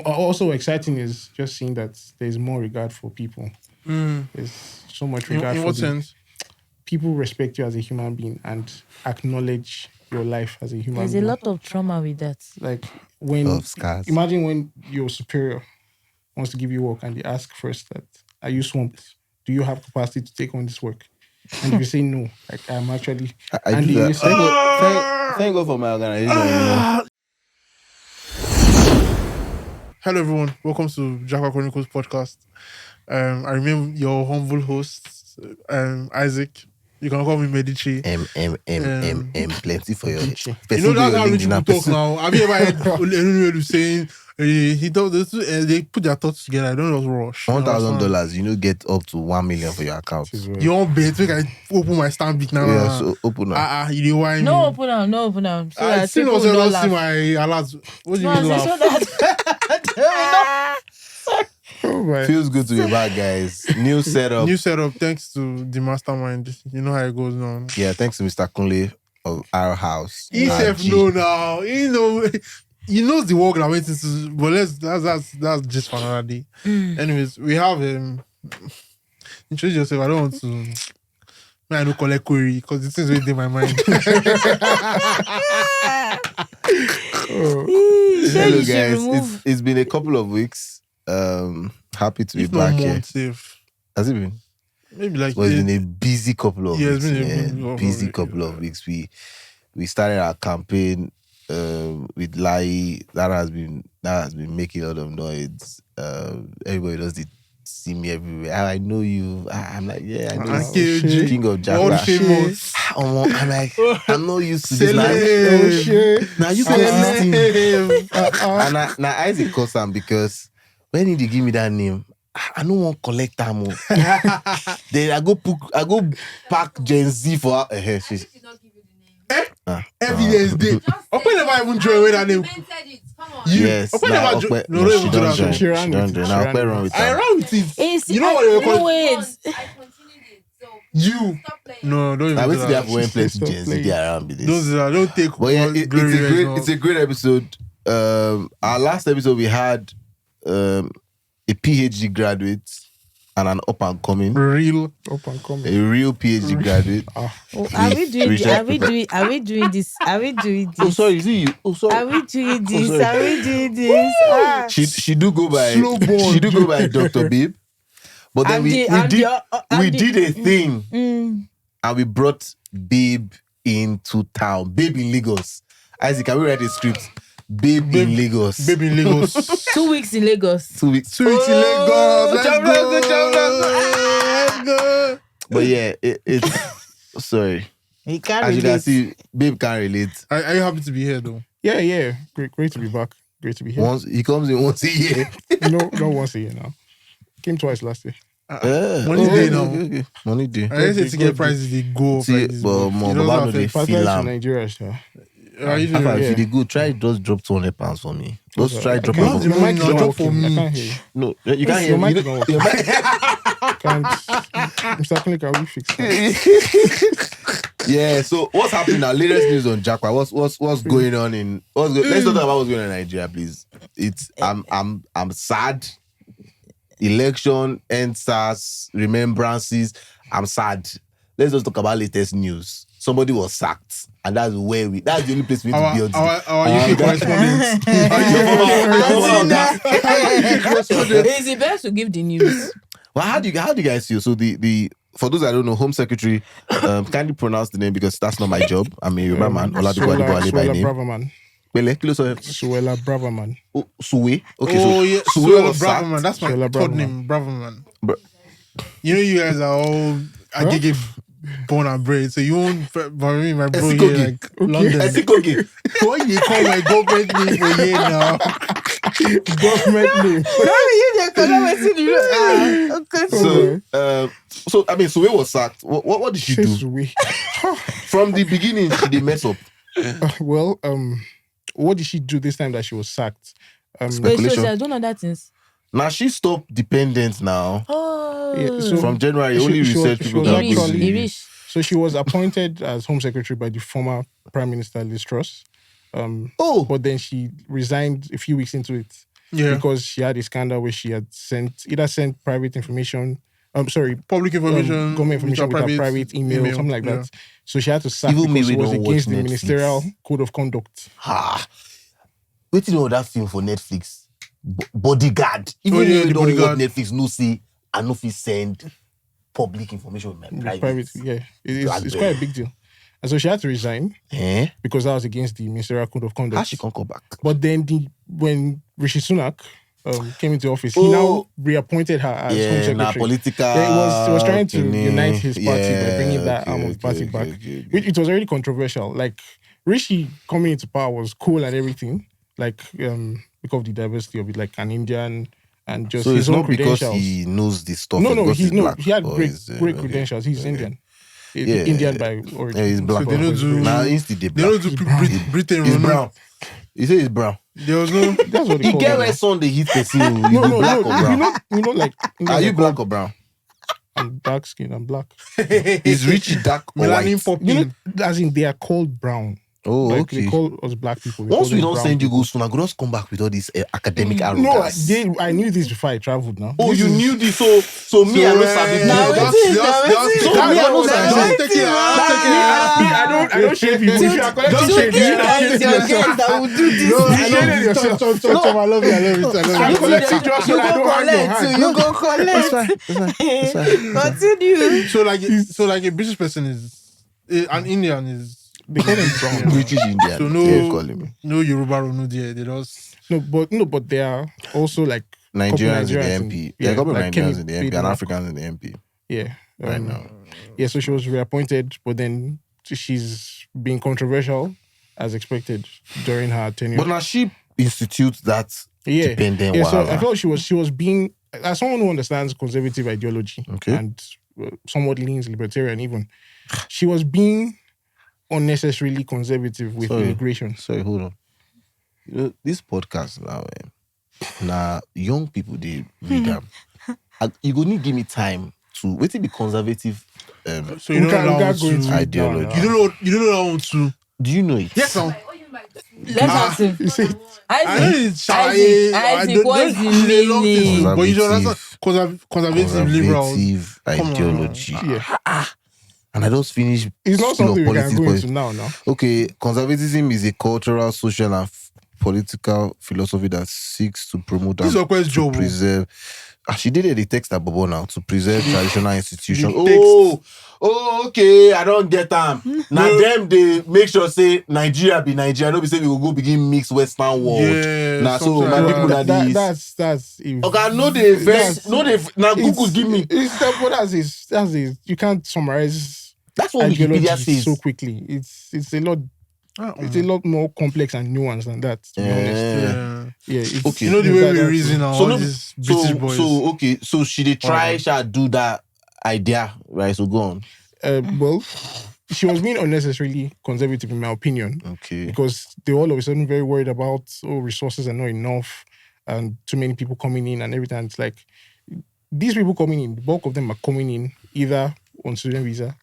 Also exciting is just seeing that there's more regard for people. There's so much regard In for what sense? people respect you as a human being and acknowledge your life as a human There's a being. lot of trauma with that. Like when Of scars. imagine when your superior wants to give you work and they ask first that, are you swamped? Do you have capacity to take on this work? And if you say no, like I'm actually I and do you that. say, Thank God for my organization. Hello, everyone. Welcome to Japa Chronicles podcast. I remain your humble host, Isaac. You can call me Medici. Plenty for your Gucci. You know that's how rich people talk now. Have you ever heard anyone saying he told they put their thoughts together? I don't know what's rush. $1,000, you know, get up to 1 million for your account. You want bet? We can open my Stanbic now. Yeah, so open up. You wine. No open now. So I that still people also will don't not see laugh. my alerts. What do you No, mean so laugh? that oh my. Feels good to be back, guys. New setup. New setup. Thanks to the mastermind. You know how it goes now. Yeah, thanks to Mr. Kunle of our house. He said RG. no now. He knows the work that went into. But that's just for another day. Anyways, we have introduce yourself. I don't want to. I don't collect query because the things within in my mind. Hello, you should guys. remove- It's been a couple of weeks. Happy to be If not back here. month, safe. Has it been? Maybe like Well, it's been a busy couple of Yeah, it's weeks. been a yeah, busy couple of weeks. We started our campaign with Lai. That has been making a lot of noise. Everybody does it. See me everywhere. I know you. I'm like, yeah, I know. And you. KG. King of World Japa. famous. I'm like, I'm not used to this. Now, Oh shit. now you call this thing. Celeb. And now Isaac calls him because when he give me that name, I don't want collect them. Then I go pack Gen Z for her. She's Evidence day. Open never even join with that name. yes. Open Now, never join. Okpe- No, she even don't do join. that. She ran She don't with join. it. Now She Okpe ran run with with I her. ran with it. It's, You know what they no, call wait. I continued it. So You. stop playing. No, don't Now even wait do till they have that. when plenty Stop Gen Z playing. they around with this. Those are, don't take But yeah, glory it's a great episode. Our last episode we had a PhD graduate and an up and coming, real. Up and coming. a real PhD graduate. Oh, are we With doing? research Are we paper. doing? Are we doing this? Are we doing this? Oh sorry, is it you? Oh sorry. Are we doing this? sorry. Are we doing this? Ah. She do go by Slow ball. she do go by Dr. Babe. But then And we the- and did the- we and the- did a thing Mm. and we brought Babe into town. Babe in Lagos. Isaac, can we write a script? Babe in Lagos. Baby in Lagos. 2 weeks in Lagos. 2 weeks. 2 weeks in Lagos. Let's Jump, go. let's go, Let's go. But yeah, it's sorry. He can't As you can relate. see, Babe can't relate. Are you happy to be here though? Yeah. Great to be back. Great to be here. Once he comes in once a year. No, not once a year now. Came twice last year. Money day now. Okay. Money day. I say ticket prices they go up See, like this. but It more doesn't Baba no dey affect- Partners feel to am. Nigeria, sir. Are you If doing I it? if you dey go, try just drop £200 for me. Just try drop You am have for the me. money mic now, is not drop for working. me. I can't hear you. No, you can't hear Your me. mic You is not know- working. your mic- Can't. Mr. Kunle, can we fix that? Yeah, so what's happening now? Latest news on Japa. What's going on in let's talk about what's going on in Nigeria, please. I'm sad. Election, NSAS, remembrances. I'm sad. Let's just talk about latest news. Somebody was sacked, and that's the only place we need to be on today. Our UK correspondent. It's the best to give the news. Well, how do you guys feel? So the for those that don't know, Home Secretary, kindly pronounce the name because that's not my job. I'm a Yoruba man. Oladipo Adibowale by Suela name. Braverman. Pele, kilo so- Suela Braverman. Oh, Suwe. Okay, Oh so yeah, Suwe Suela was sacked. Braverman. That's my Suela third Braverman. name, Braverman. Bro- You know, you guys are all Agege born and bred, so you won't. But me, my bro Esikogi. here, like London. I think okay. What you call my government name for here now? Government name. So I mean, Suwe was sacked. What did she do? Suwe. From the beginning? She did mess up. Well, what did she do this time that she was sacked? Wait, so Speculation. I don't know that things. Now she stopped dependent now. Oh. Yeah, so- From January, She- only she was- research she people was that Irish, go actually- to- Irish. So she was appointed as Home Secretary by the former Prime Minister Liz Truss. Oh, But then she resigned a few weeks into it. Yeah. because she had a scandal where she had sent private information. Public information. government information with her private email, something like yeah. that. So she had to sack Even me, because we it was don't watch against the Netflix. ministerial code of conduct. Ha. Wait till you know that film for Netflix. Bodyguard. Even Oh, yeah, if the you don't watch Bodyguard. Netflix, no see, I no fit send public information with my private. Yeah, it's quite a big deal. And so she had to resign Eh? because that was against the ministerial code of How conduct. she can come back? But then when Rishi Sunak came into office, he now reappointed her as Home Yeah, Secretary. nah, political. Yeah, it was trying to thingy. unite his party by bringing that okay, arm of the party okay, back. okay. Which it was already controversial. Like Rishi coming into power was cool and everything. Like because of the diversity of it, like an Indian and just So his it's own not because credentials. he knows this stuff. No, because he's black, he had or great he's, great okay. credentials. He's Okay. Indian. Yeah, Indian by origin. Yeah, he's black. So they don't do- Nah, instead they They black. don't do Britain. He's Rono. brown. You say he's brown. There was no. That's what they You call get them where now. son they hit person. You No, be black or brown? you know, like Are you black or brown? I'm dark skin. I'm black. Is Richie dark or Melanin white? popping. You know, as in they are called brown. Oh, Like okay. they call us black people. They Once call we them don't brown send you people. go soon, I could just come back with all this academic No, arrogance. I knew this before I traveled. Now. Oh, This you is- knew this, so me, I know sabi. Now that's- waiting, that's- now that's- waiting, so now me, I know waiting, sabi. now Don't take it, waiting, I'll take it. ah. I don't shame people. If you are collecting To shade, you you guys, shade your yourself. guests that will do this. No, I shaded love yourself. Chop, I love it. I love it. I I'm love it. collecting just so You I go don't hang your collect too. hand. You go collect. Continue. So like a British person is an Indian is They call them brown. British Indian. So no- Yeah, call him. no Yoruba or no there. They just But they are also like Nigerians in the Nigerians MP. in- Yeah, a yeah, couple of like Nigerians Kemi in the MP and Bedrock. Africans in the MP yeah. right now. Yeah, so she was reappointed, but then she's been controversial as expected during her tenure. But now she institutes that yeah, dependent yeah. So I wahala. felt she was being, as someone who understands conservative ideology Okay. and somewhat leans libertarian even, she was being unnecessarily conservative with Sorry. immigration. Sorry, hold on. You know, this podcast now, young people they read them. You go need give me time to wait till be conservative so you We don't can't know go how into it to. now, ideology. now. You don't know how to. Do you know it? Yes, sir. What you mean by two? Let's ask him. You see, I know Isaac, it's Isaac, what is the meaning? But you don't understand conservative liberals. Conservative Come on. ideology. yeah, And I just finished. it's not School of something we can Politics, go but- into now. Okay, conservatism is a cultural, social, and political philosophy that seeks to promote This is and Okwe's job. preserve. She did the text at Bobo now to preserve traditional institutions. The text. Oh, okay. I don't get them. Now No. them they make sure say Nigeria be Nigeria. No be say we will go begin mix Western world. Yeah, Now so something my like people that. that this. That's if, Okay, no they That's- verse. No they now Google give me. It's that, but that's his. You can't summarize That's what ideology Wikipedia says. so quickly. It's a lot. It's a lot more complex and nuanced than that. To be honest, Yeah. yeah. It's, Okay. You know the way we that's- reason and So all no- these British boys. So she did try, shall do that idea, right? So go on. Well, she was being unnecessarily conservative, in my opinion, Okay. because they were all of a sudden very worried about resources are not enough and too many people coming in and everything. It's like these people coming in, the bulk of them are coming in either on student visa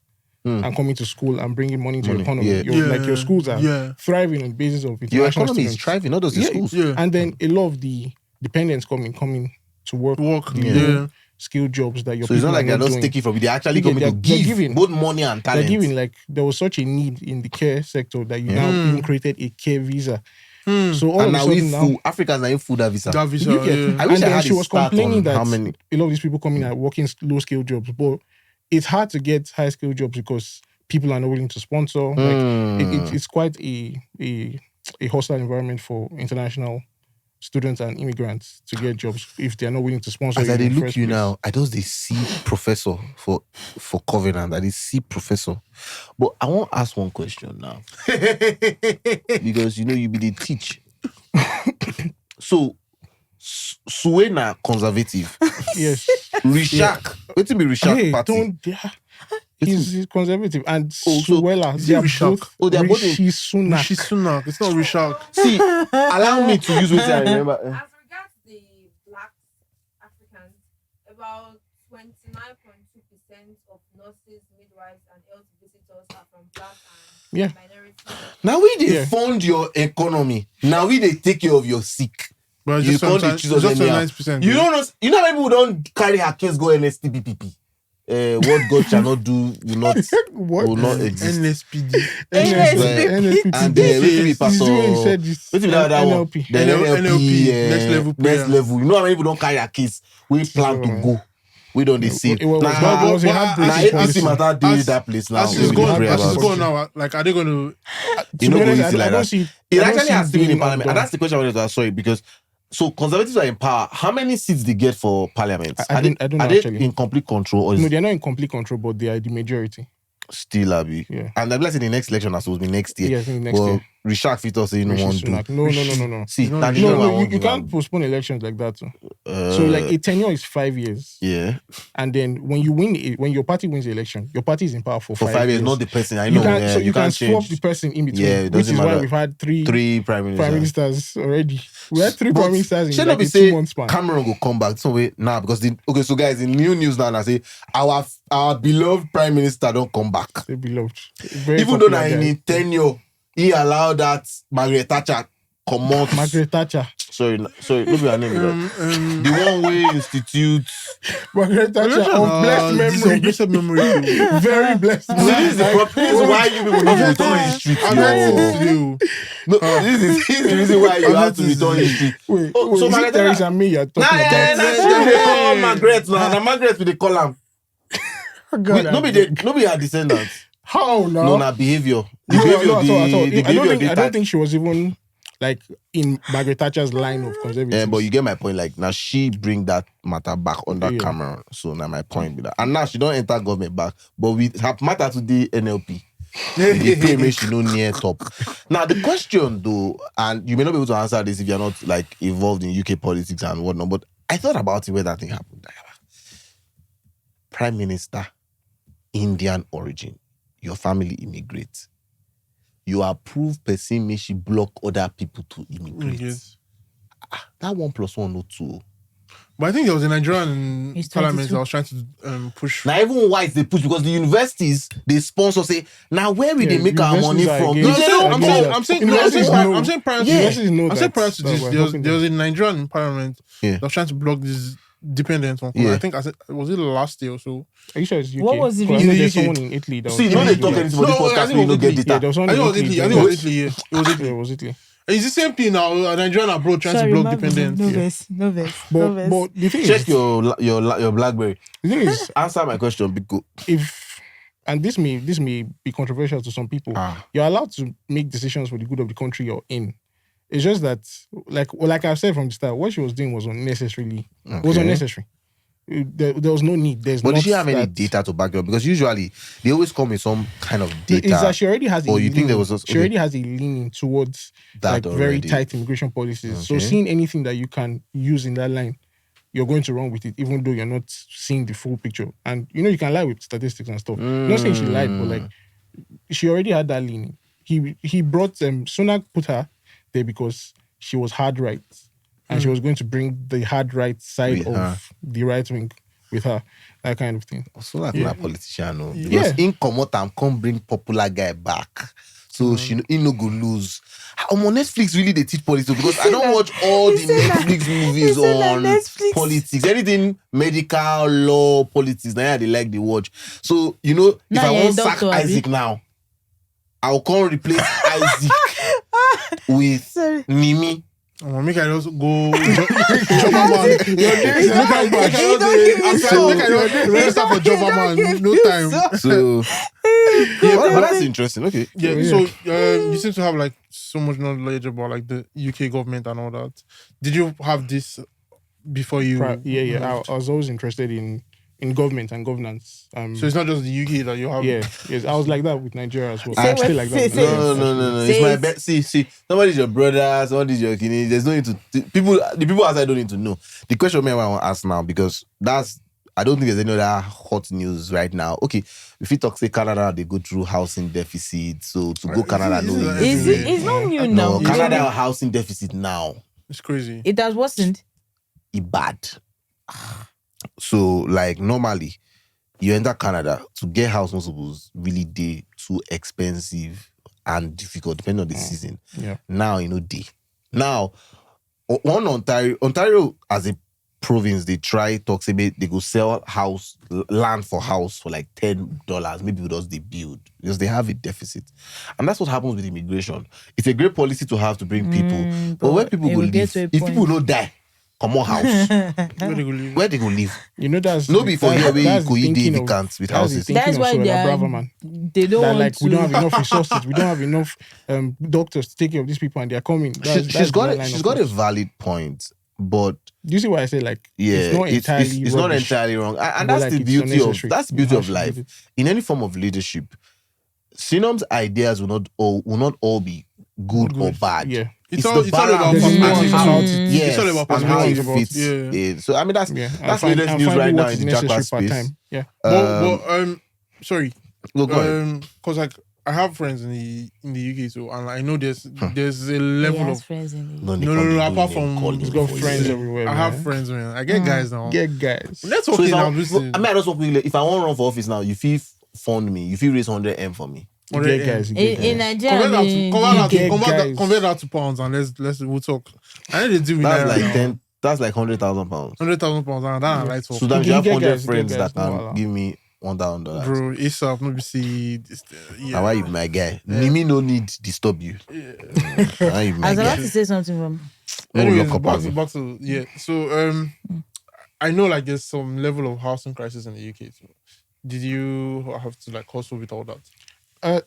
and coming to school and bringing money to your economy. yeah. Like your schools are Yeah. thriving on the basis of Your international economy is students. thriving, not just the Yeah, schools. Yeah. And then a lot of the dependents coming to work, Work. the Yeah. skilled jobs that your So it's people not like are they're not just doing. taking from you. They're actually Yeah, coming to they're give giving. both money and They're talent. giving, like, there was such a need in the care sector that you now even created a care visa. So all And of a now we sudden now, full Africans are in full that visa. That visa. you get, Yeah. I wish and I then had she a was stat complaining on that how many- a lot of these people coming are working low skill jobs, but it's hard to get high skill jobs because people are not willing to sponsor. Like it's quite a hostile environment for international students and immigrants to get jobs if they are not willing to sponsor. As you I in dey the look first you place. now, I just they see professor for Covenant. I dey see professor. But I want to ask one question now. Because you be the teach. So Suena conservative. Yes. Rishak. What be Rishak Hey, party? don't. Yeah. He's conservative and Oh, so- Suella. Is They it are Rishak? both. Oh, they are both in- Rishi Sunak. Rishi Sunak. It's not Rishak. See, allow me to use what I remember. As regards the black Africans, about 29.2% of nurses, midwives, and health visitors are from black and Yeah. minority. Now we they Yeah. fund your economy. Now we they take care of your sick. But You just can't sometimes, choose us just anyhow. 9%. You don't know. You know how people don't carry her case go NSTPPP. What God shall not do What? will not exist. NSPD. NSP. And This wait till be is- This is the way you pastor. said this. Wait till be that one. NLP. Then NLP, next level next prayer. level. You know how many people don't carry a case? We plan to go. We don't they see. It was Nah, a but heartbreaking Now policy. APC matter deal as- that place now. As We it's dey gone, pray as about it's it. gone now, like, are they going to... You know, To be honest, easy like I don't that. see It I don't actually see has to be in being parliament, and undone. that's the question I wanted to ask. Sorry, because so conservatives are in power. How many seats they get for parliament? I don't know, are they actually. in complete control or is No, they're not in complete control, but they are the majority. still Abi? Yeah. And I'm in the next election that's supposed to be next year. Yeah, I think next Well, year. Richard Fito say no Rishi one do. Sunak. No. See, No, that no, is what I No, want you to can't have. postpone elections like that. Too. Uh, So like a tenure is 5 years, yeah, and then when you win, when your party wins the election, your party is in power for for 5 years, not the person. I You know. can yeah, so you can can't swap change the person in between, Yeah, it which doesn't is why matter. we've had three three prime prime ministers. ministers already. We had three prime ministers in Shall like not be a say 2 month span. Cameron will come back some way now because so guys in new news now I say our beloved prime minister don't come back. They beloved, very Even though popular now in guy. his tenure he allowed that Margaret Thatcher come out. Margaret Thatcher. Sorry, look at her name. The one way institute. Margaret Thatcher of blessed memory. Blessed memory. Very blessed. So this is the problem. This is why you people need to return history to I've heard your. since today. No, this is the reason why you have to return history. Wait, Oh, wait, so is it Margaret Theresa May you're Nah, talking yeah, about? nah, they call Margaret now. Now Margaret with the column. God, No be her descendants. How now? No, na behavior. The No, behavior, no, at all, at all. the I behavior don't they think, she was even like in Margaret Thatcher's line of conservatism. but you get my point. Like now, she bring that matter back under Yeah. Cameron. So now my point be that, and now she don't enter government back. But we have matter to the NLP. They pay me she no near top. Now the question though, and you may not be able to answer this if you're not like involved in UK politics and whatnot. But I thought about it when that thing happened. Prime Minister, Indian origin, your family immigrates. You approve person may she block other people to immigrate. Yes. That 1 + 1 no 2. But I think there was a Nigerian He's parliament 22. that was trying to push. Now even whites they push because the universities they sponsor say now where will they Yeah, make our money universities are from? against- You say, no, I'm saying Universities know. I'm saying prior to Yeah. Universities know I'm saying that- prior to that this, we're there helping was a Nigerian parliament Yeah. that was trying to block this dependent on. Yeah. I think was it last year or so? Are you sure it's UK? What was the Because I reason? know In the there's UK? someone in Italy that See, was you know they doing talk that. anything for this No, I podcast think we it no was get Italy. Yeah, there data. was one I in think it was Italy. Italy. I think it was Italy. Yeah, it was Yeah, Italy. it was Italy. It's the same thing now. A Nigerian abroad trying Sorry, to block my bad. dependents. No Yeah. verse. No verse. But, No verse. but the thing Check is, your BlackBerry. the thing is, Answer my question because if and this may be controversial to some people, you're allowed to make decisions for the good of the country you're in. It's just that, like I've said from the start, what she was doing was unnecessary. There was no need. But does she have any data to back it up? Because usually they always come with some kind of data. Is that she already has a Or you think there was she already has a leaning towards That like very already. tight immigration policies. So Okay. seeing anything that you can use in that line, you're going to run with it, even though you're not seeing the full picture. And you can lie with statistics and stuff. Not saying she lied, but like she already had that leaning. He brought Sunak put her there because she was hard right. And she was going to bring the hard right side With of her. the right wing with her. That kind of thing. So like Yeah. a politician, no. Yeah. Because in come out and come bring popular guy back. So he no go lose. On Netflix really they teach politics because I don't watch all the Netflix movies said that on Netflix. politics. Anything medical, law, politics, now they like the watch. So if Now I you're a want sack doctor, abi? Isaac now, I'll come replace Isaac with Sorry. Mimi. Make I just go Japa man. Make I just register for Japa man. No time. So but that's interesting. Okay. Yeah. Yeah. So you seem to have like so much knowledge about like the UK government and all that. Did you have this before you? I was always interested in government and governance. So it's not just the UK that you have. Yes, I was like that with Nigeria as well. Say I'm still what- like that. say- with Nigeria. No. Say It's my it. best. See. Somebody's your brother, somebody's your kidney. There's no need to the people outside don't need to know. The question I want to ask now because I don't think there's any other hot news right now. Okay, if you talk say Canada, they go through housing deficit. So to go Canada, no. It's not new now. No, Canada housing deficit now. It's crazy. It has worsened. It bad. So like normally, you enter Canada to get house multiples really day too expensive and difficult depending on the season. Yeah. Now day. Now Ontario as a province, they talk say they go sell land for house for like $10. Maybe because they build because they have a deficit, and that's what happens with immigration. It's a great policy to have to bring people, but where people it go will get live, to a if people point. no die, come on house, Where they go live? where they go live? You know that's No, before here where you that's go the you thinking of- vacant with that's the houses. thinking That's of why Sola they are, Brava, man. they don't That want like to. we don't have enough resources, we don't have enough doctors to take care of these people, and they're coming. She's got a it. valid point, but Do you see why I say like yeah, it's not entirely it's not rubbish, entirely wrong, and but, that's like, the it's beauty of unnecessary. You life. did it. In any form of leadership, Sinom's ideas will not all be good or bad. Yeah. It's the all about balance There's and perspective. how- nuance about it. Yes, It's all about and how it perspective. fits. Yeah. in. So I mean that's Yeah. that's latest news finding right now what in is the necessary Japa part space. time. Yeah. But sorry. Go ahead. Because like I have friends in the UK too, and I know there's a level He has of friends in the No, apart from He's got friends everywhere. I have man. friends, man. I get guys now. Get guys. Let's So talk if now. I just want quickly, if I want to run for office now, you feel fund me. You feel raise 100M for me. Get guys. in Nigeria. Convert that to pounds and we'll talk. I need to do That's like now. 10. That's like 100,000 pounds. 100,000 pounds. And that I like to. So that You you have get 100 guys, friends get guys, that no can wahala. give me $1,000. Bro, ASAP, maybe see. Now why you be my guy? Mimi no need disturb you. Now you be my I was guy. about to say something from. No Anyways, lock up on me. back to yeah. So I know like there's some level of housing crisis in the UK too. Did you have to like hustle with all that?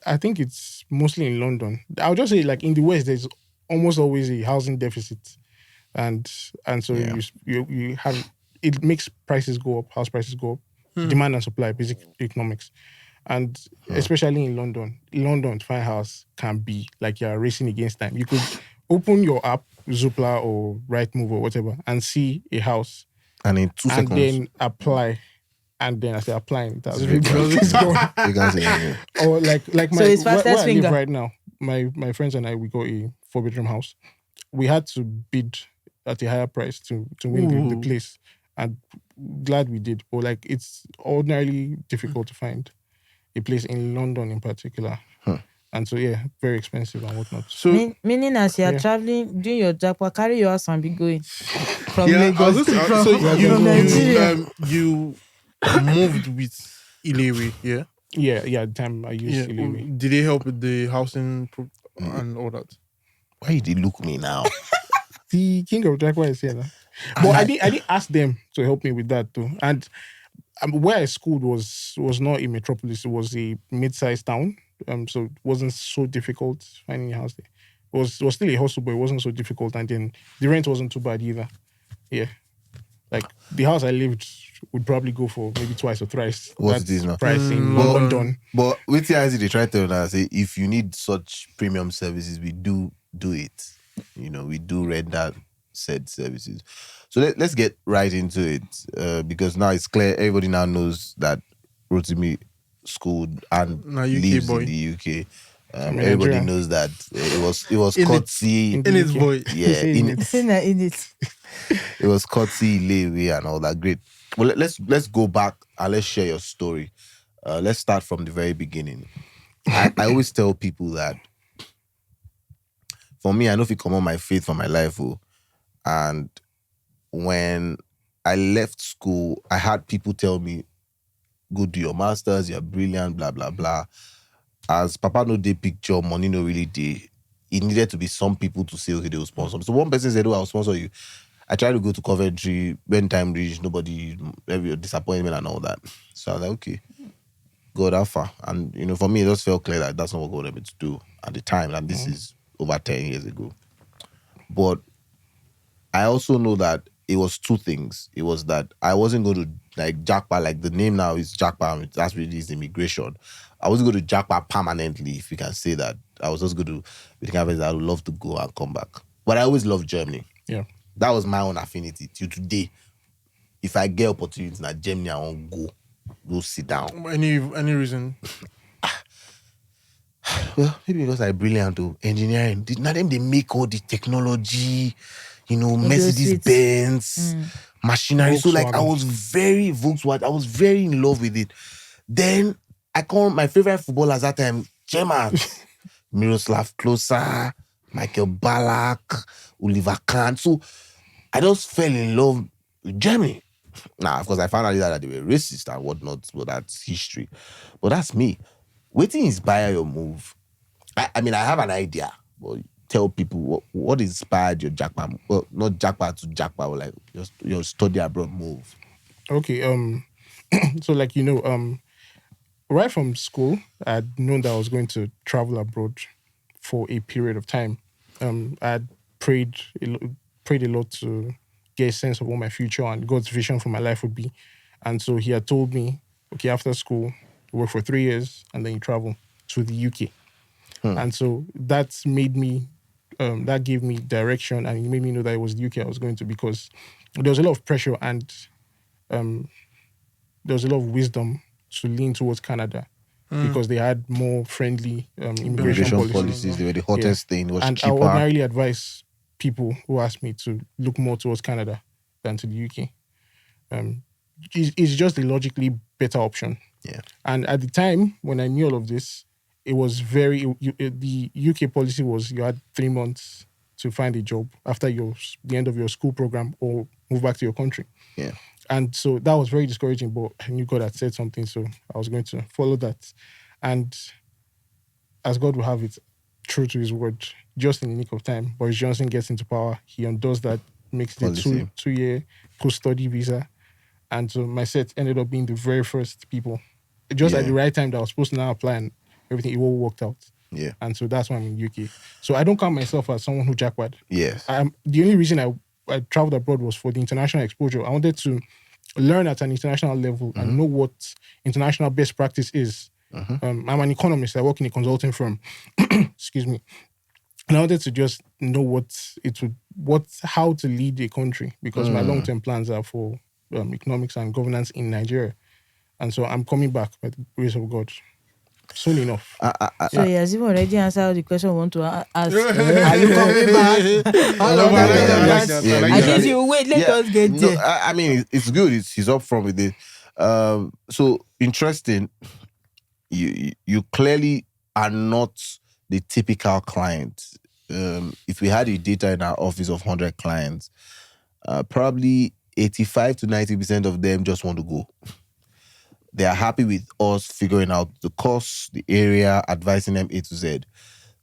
I think it's mostly in London. I'll just say like in the West, there's almost always a housing deficit, and so Yeah. you have it makes prices go up, house prices go up, demand and supply, basic economics, and especially in London. London to find a house can be like you're racing against time. You could open your app, Zoopla or Rightmove or whatever, and see a house, And in 2 and seconds, then apply. And then I say applying. That's It's very very it's going. you can say anything. Or like my So it's where fastest I finger. live right now. My friends and I, we got a 4-bedroom house. We had to bid at a higher price to win the place, and glad we did. But like it's ordinarily difficult to find a place in London in particular, and so yeah, very expensive and whatnot. So Meaning as you are Yeah. traveling, doing your Japa, carry your ass and be going from yeah, Lagos to so from Nigeria. you moved with Ilewe, yeah. Yeah. At the time I used Ilewe. Did they help with the housing and all that? Why you dey look me now? The king of Japa is here now. But I didn't ask them to help me with that too. And where I schooled was not a metropolis. It was a mid-sized town. So it wasn't so difficult finding a house there. It was still a hustle, but it wasn't so difficult. And then the rent wasn't too bad either. Yeah. Like the house I lived would probably go for maybe twice or thrice What that it is now. price in But- London. But with TIC, they try to tell us, say, if you need such premium services, we do it. You know, we do render said services. So let's get right into it because now it's clear. Everybody now knows that Rotimi schooled and Now UK lives boy. in the UK. I'm in Everybody Nigeria. knows that it was In it. courtesy. In his boy. Yeah, Saying in it. Saying that in it. it was courtesy, Leeway, and all that. Great. Well, let's go back and let's share your story. Let's start from the very beginning. I always tell people that for me, I know if you come on my faith for my life, and when I left school, I had people tell me, "Go do your masters. You're brilliant." Blah blah blah. As Papa no day picture, money no really day. It needed to be some people to say, okay, they will sponsor me. So one person said, "Oh, I'll sponsor you." I tried to go to Coventry. When time reached, nobody, every disappointment and all that. So I was like, okay, go that far. And, you know, for me, it just felt clear that that's not what God wanted me to do at the time. And this is over 10 years ago. But I also know that it was two things. It was that I wasn't going to, like, Japa, like the name now is Japa, that's really is immigration. I wasn't going to Japa permanently, if you can say that. I was just going to, with the campus, I would love to go and come back. But I always loved Germany. Yeah. That was my own affinity till today. If I get opportunities in Germany, I won't go sit down. Any reason? Well, maybe because I'm brilliant to engineering. Now them they make all the technology, you know, Mercedes Benz, machinery. So like I was very Volkswagen. I was very in love with it. Then I call my favorite footballers that time, German, Miroslav Klose, Michael Ballack, Oliver Kahn. So I just fell in love with Germany. Now, of course, I found out later that they were racist and whatnot, but that's history. But that's me. Waiting inspire your move. I mean, I have an idea, but tell people what inspired your Japa, well, not Japa to Japa, but like your study abroad move. Okay. So like right from school, I'd known that I was going to travel abroad for a period of time. I'd prayed a lot to get a sense of what my future and God's vision for my life would be. And so he had told me, okay, after school, you work for 3 years and then you travel to the UK. And so that made me, that gave me direction, and it made me know that it was the UK I was going to, because there was a lot of pressure and there was a lot of wisdom to lean towards Canada because they had more friendly immigration Immigration policies. policies, they were the hottest thing. It was And I cheaper. ordinarily advise people who ask me to look more towards Canada than to the UK. It's just a logically better option. Yeah. And at the time when I knew all of this, it was the UK policy was you had 3 months to find a job after the end of your school program or move back to your country. Yeah. And so that was very discouraging, but I knew God had said something, so I was going to follow that. And as God will have it, true to his word, just in the nick of time, Boris Johnson gets into power. He undoes that, makes it a Policy. two-year post-study visa. And so my set ended up being the very first people. Just at the right time that I was supposed to now apply, and everything, it all worked out. Yeah. And so that's why I'm in UK. So I don't count myself as someone who jackpot. Yes. The only reason I traveled abroad was for the international exposure. I wanted to learn at an international level and know what international best practice is. I'm an economist. I work in a consulting firm. Excuse me. And I wanted to just know how to lead a country, because my long-term plans are for economics and governance in Nigeria. And so I'm coming back by the grace of God soon enough. So he has even already answered the question I want to ask. Are you coming back? I love Yeah, that. yeah, I like I that. guess you wait, let us get No, there. I mean, it's good. He's up front with it. So interesting. You clearly are not the typical client. If we had a data in our office of 100 clients, probably 85 to 90% of them just want to go. They are happy with us figuring out the cost, the area, advising them A to Z.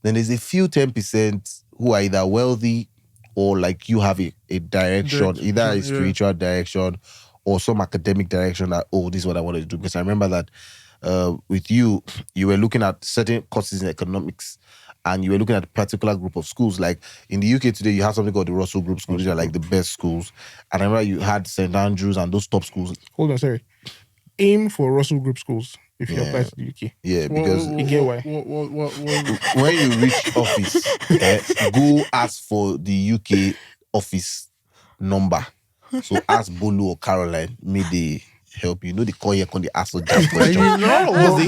Then there's a few 10% who are either wealthy or like you have a direction, either a spiritual direction or some academic direction that, oh, this is what I wanted to do. Because I remember that with you were looking at certain courses in economics and you were looking at a particular group of schools. Like in the UK today, you have something called the Russell Group schools. These are like the best schools. And I remember you had St. Andrews and those top schools. Hold on, sorry. Aim for Russell Group schools if you apply to the UK. Yeah, because You get why. when you reach office, go ask for the UK office number. So ask Bolu or Caroline, may they help you. They call you and they ask for that question.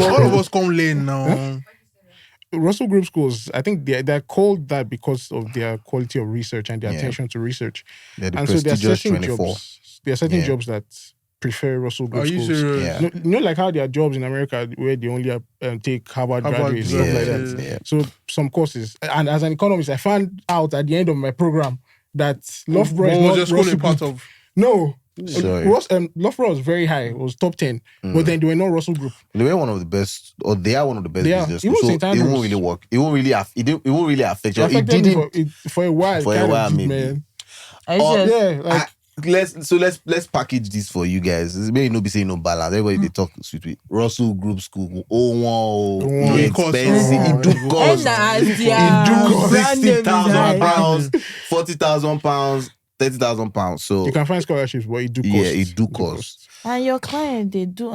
All of us come lane now. Russell Group schools, I think they're called that because of their quality of research and their attention to research. They're the And so there are prestigious certain 24. jobs. There are certain jobs that prefer Russell Group Are you schools. serious? Yeah. Like how there are jobs in America where they only take Harvard graduates, stuff like that. Yeah. So some courses. And as an economist, I found out at the end of my program that Loughborough is What not was your school Russell a part Group. of? No. Sorry. Loughborough was very high. It was top 10. But then they were not Russell Group. They were one of the best, or they are one of the best They are. business Even schools. So St. it Andrews. won't really work. It won't really affect you. It It affected me didn't. for a while. For a Kind of while, did, maybe. man. Are you serious? Yeah, like Let's package this for you guys. It's maybe no be saying no balance. Everybody they talk sweet with Russell Group School. Oh wow, wow. it's It costs. expensive. It do cost. And as It their do brand name is high. £60,000, £40,000, £30,000. So you can find scholarships, but it do cost. yeah, it do cost. And your client, they do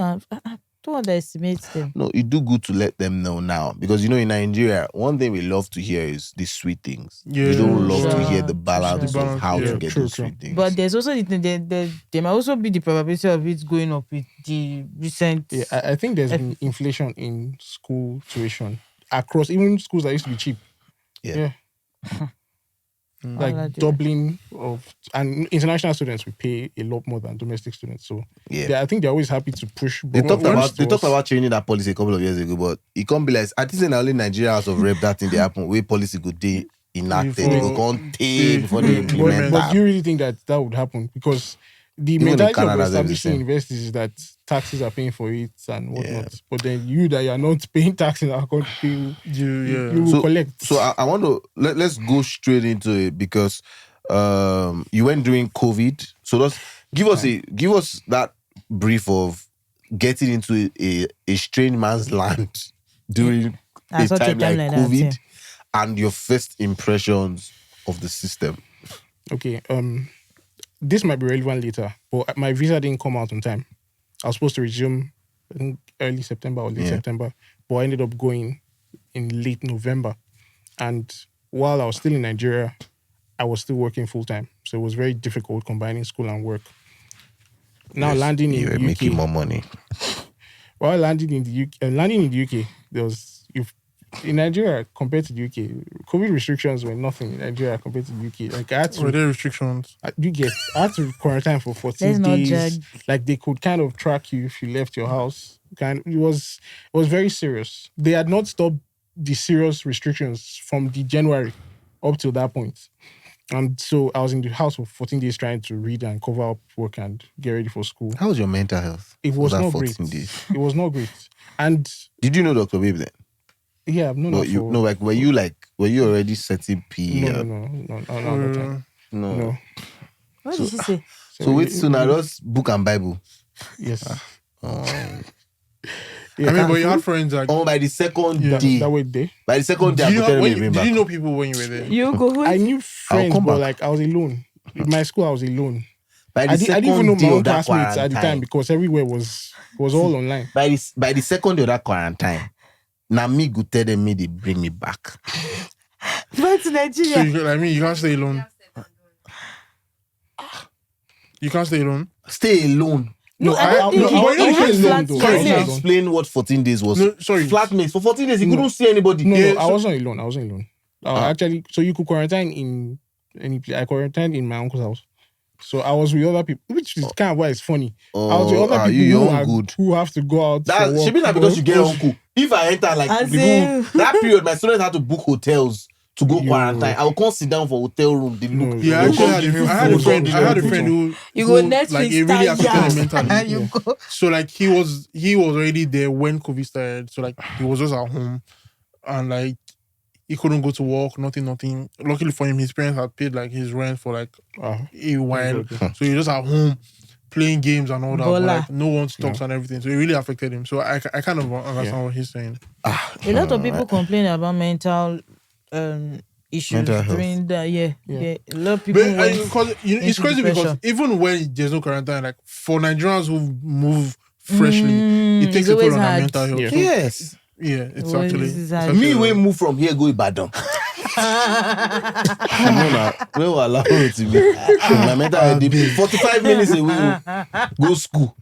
don't underestimate them. No, it do good to let them know now because in Nigeria, one thing we love to hear is the sweet things. Yeah. We don't love to Sure, hear the balance sure. of how Yeah, to get true, those true. sweet things. But there's also there might also be the probability of it going up with the recent. Yeah, I think there's been inflation in school tuition across even schools that used to be cheap. Yeah. Like doubling of, and international students will pay a lot more than domestic students. So Yeah. I think they're always happy to push. They but talked when about it they was- talked about changing that policy a couple of years ago, but it can't be like I think in only Nigeria House of Rep that thing they happen where policy go day enacted. Before They go contain before they implement But that. do you really think that would happen? Because the Even in mentality Canada, of they're the establishing same. universities is that taxes are paying for it and whatnot. Yeah. But then you that you are not paying taxes are going to pay, you will collect. So I want to let's go straight into it because you went during COVID. So let's give us that brief of getting into a strange man's land during a such a time like time like that, COVID yeah. and your first impressions of the system. Okay, this might be relevant later, but my visa didn't come out on time. I was supposed to resume I think early September or late September, but I ended up going in late November. And while I was still in Nigeria, I was still working full time. So it was very difficult combining school and work. Now landing in you were the UK, making more money. while landing in the UK, there was in Nigeria compared to the UK, COVID restrictions were nothing in Nigeria compared to the UK. Like I had Were to, there restrictions? I had to quarantine for 14 Let's not days. judge. Like they could kind of track you if you left your house. It was very serious. They had not stopped the serious restrictions from the January up till that point. And so I was in the house for 14 days trying to read and cover up work and get ready for school. How was your mental health? It was that not 14 great. days? It was not great. And Did you know Dr. Babe then? yeah, I've known No, her for... were you already setting P? No, not that time. No. What did she say? So wait soon, I just book and Bible. Yes. I mean, but you had friends like. By the second day. That way day. By the second day, Did you, I could tell know, me when, bring did back. you know people when you were there? You go. I knew friends, come but back. like I was alone. In my school, I was alone. By the I didn't second even know my day own of that classmates at the time quarantine. because everywhere was all online. By the second day of that quarantine, now me go tell them me they bring me back. Back to So Nigeria. you can't stay alone. You can't stay alone. Stay alone. No, I don't no, think I he wasn't had alone, flat though. Can you Yeah. explain what 14 days was? No, sorry. Flatmates. For 14 days, you couldn't see anybody. No, Yeah, I so- wasn't alone. Actually, so you could quarantine in any place. I quarantined in my uncle's house. So I was with other people, which is kind of why it's funny. I was with other you people young good. who have to go out That for work. should be like because you get uncle. If I enter like As people, in- that period, my students had to book hotels to go You- quarantine. I will come sit down for hotel room. They No, look. Yeah, You actually, can't I give you had a food, friend. you I had a can't friend give You who go Netflix like it really affected him mentally. You go. So like he was already there when COVID started. So like he was just at home, and like he couldn't go to work. Nothing. Luckily for him, his parents had paid like his rent for like a while. okay. So he was just at home playing games and all that. But, Bola. like, no one talks and everything. So it really affected him. So I kind of understand what he's saying. A lot of people complain about mental issues Mental health. during the Yeah. A lot of people But went because it's into crazy because depression. even when there's no quarantine, like for Nigerians who move freshly, it takes it's a toll always on their hard. mental health. Yeah. So, Yes. yeah, it's Well, actually this is it's hard. actually Me hard. we move from here go Ibadan. No, allow me to be. My mental health dey 45 minutes away. Go school.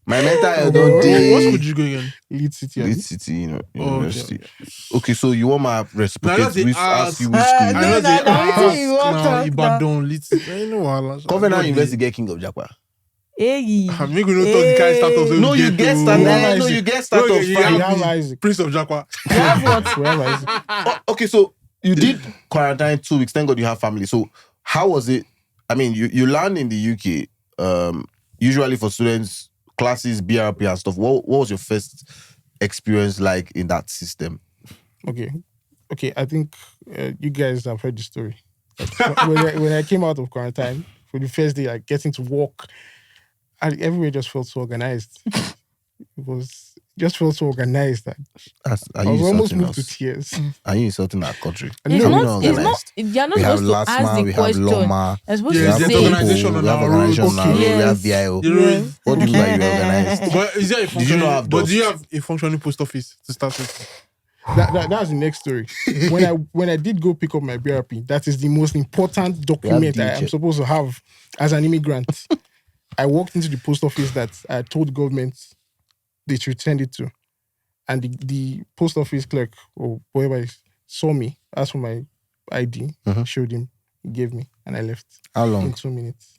My mental health don't What dey. school did you go again? Lead City. Leeds City, university. Okay. Okay, so you want my Now, reciprocate? that's the We ask you which ask. school. I No, know no, they no, ask wetin you want now talk Ibadan, Leeds. I know what. Covenant University get King of Japa. Hey. I'm going to talk the kind of status. we No, you get to- started. Whoever No, is you it? get started. Okay, you You have have the Isaac. Prince of Japa. Whoever is it. Okay, so you did quarantine 2 weeks. Thank God you have family. So how was it? I mean, you land in the UK. Usually for students, classes, BRP and stuff. What was your first experience like in that system? Okay. I think you guys have heard the story. When I came out of quarantine for the first day, like getting to walk, everywhere just felt so organized. Just felt so organized that Are I you was almost insulting moved to us? tears. Are you insulting our country? It's No, not. It's not. organized. You're not We have supposed to ask LASMA, the we have question. Loma, You're supposed Yeah, we to have there's say. organization on we have our organization road. on our road, we have Yes. VIO. Yes. What do you mean by you organized? But is there a Did you functioning, not have but do you dust? have a functioning post office to start with? That's the next story. When I did go pick up my BRP, that is the most important document I am DHL. supposed to have as an immigrant. I walked into the post office that I told the government they should send it to. And the post office clerk or whoever saw me, asked for my ID, showed him, he gave me, and I left How in long? 2 minutes.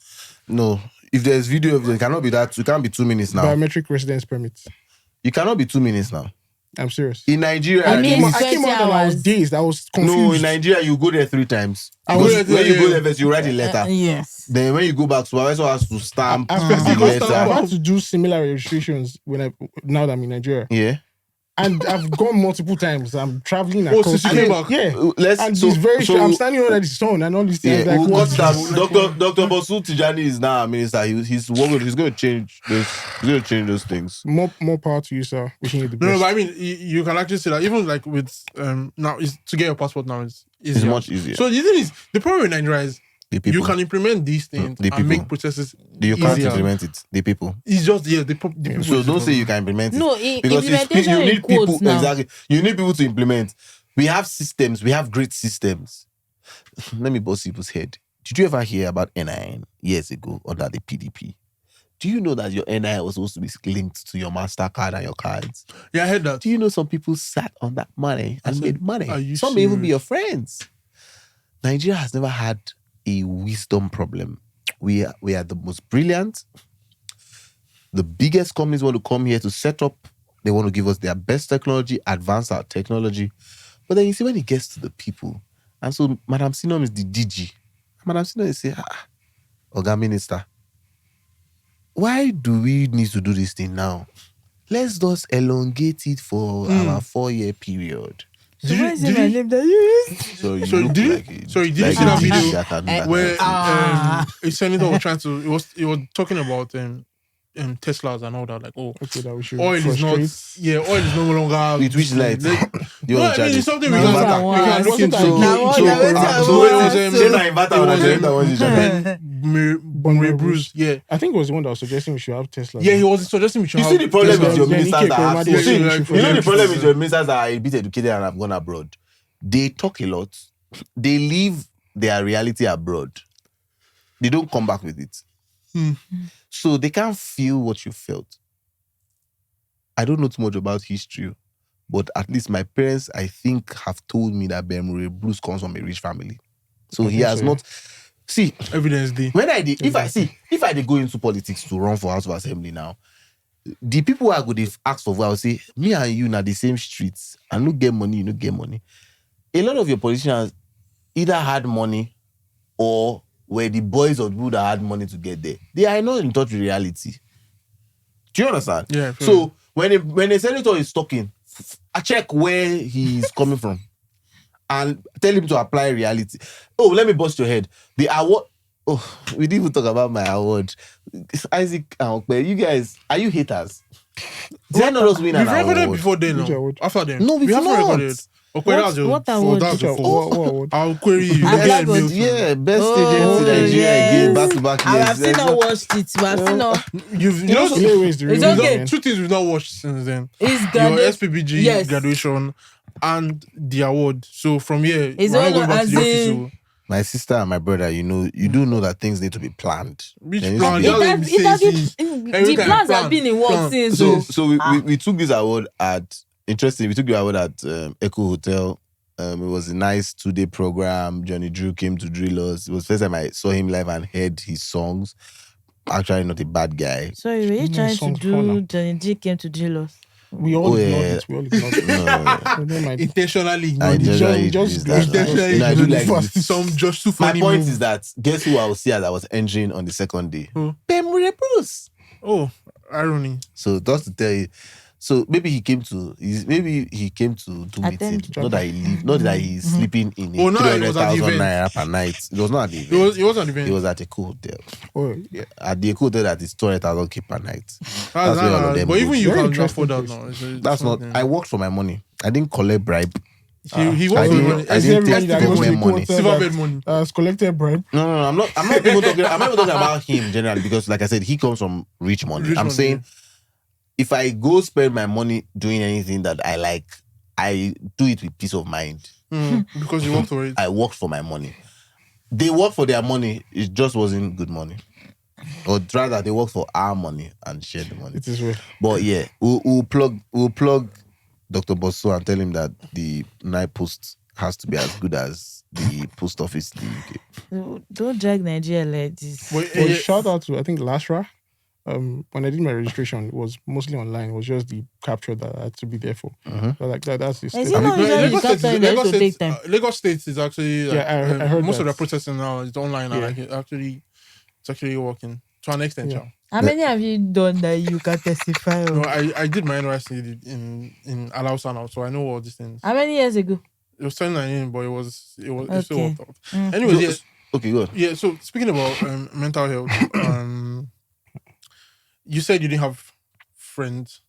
No. If there's video of it, it cannot be that. It can't be 2 minutes now. Biometric residence permit. You cannot be 2 minutes now. I'm serious. In Nigeria, I mean, I came out and I was 20 dazed. I was confused. no, in Nigeria, you go there 3 times. I Because was- when you go there first, you write a letter. Yes. Then when you go back, supervisor has to stamp I've the I've letter. had to do similar registrations now that I'm in Nigeria. Yeah. And I've gone multiple times. I'm traveling Oh, across. since you came back? Yeah. Let's And so, it's very so, I'm standing under the sun and all these things. yeah, Like, we'll what cut is that. this? Dr. Bosu Tijani is now a minister. He's working. He's going to change this. He's going to change those things. More power to you, sir. Wishing you the No, best. but I mean, you can actually say that even like with now is to get your passport now is It's easier. much easier. So the thing is, the problem in Nigeria is The people. you can implement these things The and people. make processes You can't easier. implement it. The people. It's just the people. So is the don't say problem. you can implement it. No, because implementation you in need quotes people. now. Exactly. You need people to implement. We have systems. We have great systems. Let me bust people's head. Did you ever hear about NIN years ago under the PDP? Do you know that your NIN was supposed to be linked to your MasterCard and your cards? Yeah, I heard that. Do you know some people sat on that money and made money? are you Some may even be your serious? friends. Nigeria has never had a wisdom problem. We are the most brilliant. The biggest companies want to come here to set up. They want to give us their best technology, advance our technology. But then you see when it gets to the people, and so Madam Sinom is the DG. Madam Sinom is say, Oga Minister, why do we need to do this thing now? Let's just elongate it for our 4-year period. So why is it did my you- name that you used? So you So look did you- like a- sorry, did you like see a that DG video that can do that where kind of thing? a senator was trying to it was talking about Teslas and all that, like Okay, that we should oil is not frustrate. oil is no longer With which light? You No, want I to mean charge it's it? something we No, can that's what I look want. into. So- So it was Say na inverter or na generator wants to charge. Bonre Bruce, yeah. I think it was the one that was suggesting we should have Tesla. Yeah, he was suggesting we should You have see the problem Tesla. with your Then ministers Ike that have Kurumade so was see, saying we you should you know the forget problem Tesla. with your ministers that are a bit educated and have gone abroad. They talk a lot. They leave their reality abroad. They don't come back with it. So they can't feel what you felt. I don't know too much about history, but at least my parents, I think, have told me that Bemure Bruce comes from a rich family. So I he think has so, not. See, Evidence day. when I did, if I did go into politics to run for House of Assembly now, the people who are going to ask for vote, I will say, me and you na the same streets. I no get money, you no get money. A lot of your politicians either had money or were the boys of people that had money to get there. They are not in touch with reality. Do you understand? Yeah. So when a senator is talking, I check where he's coming from and tell him to apply reality. Oh, let me bust your head. The award. Oh, we didn't even talk about my award. Isaac and Okpe, you guys, are you haters? Did I not just win an we've recorded award? before then. Which No? award? After them. No, we've we haven't not. recorded. Okay, that's your What fault. award? That's your What, fault. what, what? I'll query you. I Get got a mail it. to Yeah, best Oh, agent in Nigeria yes. again, back to back I years. have still not watched it, but I've still not. You've You know, know, Slay is the real It's reason, okay. man. two things we've not watched since then. It's Your graduate. SPBG Yes. graduation and the award. So from here, It's we're not all going back to the as office. in- So. My sister and my brother, you do know that things need to be planned. Which There needs plan? to be- Yeah. The plans have been in work Plan. since. So we took this award at interesting. We took the award at Echo Hotel. It was a nice 2-day program. Johnny Drew came to drill us. It was the first time I saw him live and heard his songs. Actually, not a bad guy. Sorry, were you Mm, trying to songs fun now. do Johnny G came to drill us? We all Oh, ignored yeah. it. We all ignored it. No, So don't mind. Intentionally I ignored it. intentionally just use that. Intentionally You know, I do ignored like it. this. Some just too My funny point move. is that guess who I will see as I was entering on the second day? Who? Bemure Bruce. Oh, irony. So just to tell you, so maybe he came to do meeting. Attend. Not that he live, not that he's sleeping in Oh, a no, it was at the 300,000 event. naira per night. It was not at the It event. was an event. It was at a cool hotel. Oh, yeah. At the Eco Hotel that is 200,000 per night. That's where all of them but go. even you Very can interesting afford that place. now. That's not. I worked for my money. I didn't collect bribe. He I worked for didn't- money. I Is didn't everybody take that goes to the government money. hotel Silverbed that money. has collected bribe? No. I'm not even talking. I'm not even talking about him generally because, like I said, he comes from rich money. Rich I'm money, saying, if I go spend my money doing anything that I like, I do it with peace of mind. Because you worked for it. I worked for my money. They work for their money. It just wasn't good money. Or rather, they work for our money and share the money. It is real. But yeah, we'll plug Dr. Bosso and tell him that the night post has to be as good as the post office in the UK. Don't drag Nigeria like this. But, Well, shout out to, I think, Lasra. when I did my registration, it was mostly online. It was just the capture that I had to be there for. So like that's the Is step. it not usually you can't tell them to take time? Lagos State is actually like, Yeah, I heard most of that. the processing now is online. Yeah. Like it's actually working to an extent. Yeah. Yeah. How many have you done that you can testify No, of? I did my NYC in Alausa now, so I know all these things. How many years ago? It was 2019, but it still Okay. worked out. Anyways, yeah, Okay, good. yeah. So speaking about mental health, you said you didn't have friends.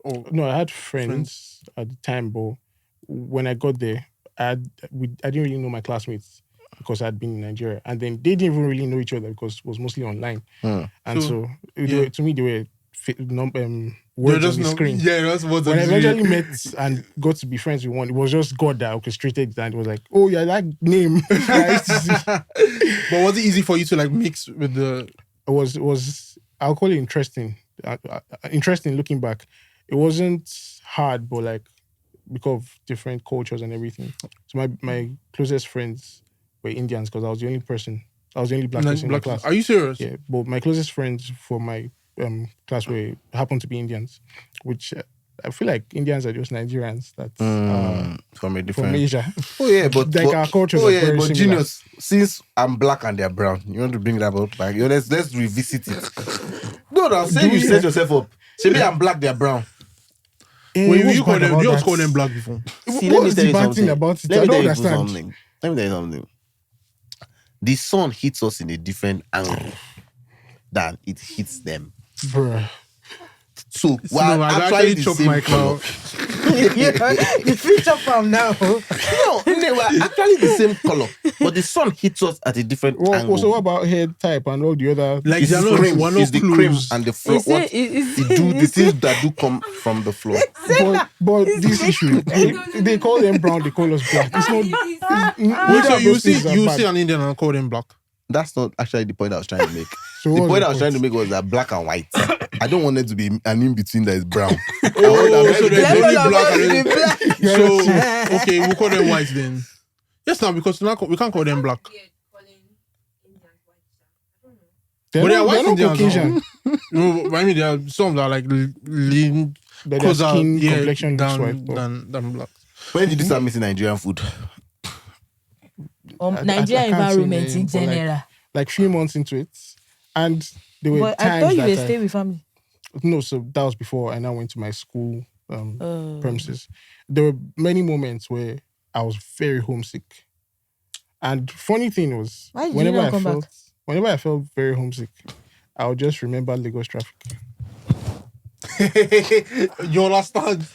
Or No, I had friends at the time, but when I got there, I didn't really know my classmates because I had been in Nigeria, and then they didn't even really know each other because it was mostly online. And so to me, they were words on the screen. Yeah, that's what. When I eventually met and got to be friends with one, it was just God that orchestrated that. It was like, oh yeah, that name. I used to see. But was it easy for you to like mix with the? It was I'll call it interesting. Interesting looking back. It wasn't hard, but like because of different cultures and everything. So my closest friends were Indians because I was the only black person in my class. Are you serious? Yeah, but my closest friends for my class happened to be Indians, which I feel like Indians are just Nigerians that From a from different. Asia. Oh yeah, but Like our cultures Oh are yeah, very but similar. genius. Since I'm black and they're brown, you want to bring that up? Like, let's revisit it. No, say you set yourself up. Say me, I'm black, they're brown. When you call them, you also call them black before. See, What is the bad thing about it? I don't understand. something. Let me tell you something. The sun hits us in a different angle than it hits them. Bruh. So I actually the chop same my color. You feature from now. No, they were actually the same color, but the sun hits us at a different angle. So what about hair type and all the other? Like It's they're the not cream, one it's the cream and the floor. Is it- What is- they do, the things that do come from the floor. But this issue, they call them brown, they call us black. It's not. Wait, Neither so of you those things are see bad. an Indian and call them black. That's not actually the point I was trying to make. So The what point was I was trying to make was that black and white. I don't want it to be an in between that is brown. Oh, so there's Let's only talk black about and the black. so okay, we'll call them white then. Yes, now because we can't call them black. Weird calling Indians white. I don't know. They're But they are not, white they're not Indians, Caucasian. No, but I mean there are some that are like lean Their closer, skin complexion looks white. than black. When did you start missing Nigerian food? I Nigerian can't say environment name, in but like- general. Like 3 months into it, and there were But I times thought you were that staying with family. no, so that was before I now went to my school premises. There were many moments where I was very homesick, and funny thing was, Why did you not come back? whenever I felt very homesick, I would just remember Lagos traffic. You understand?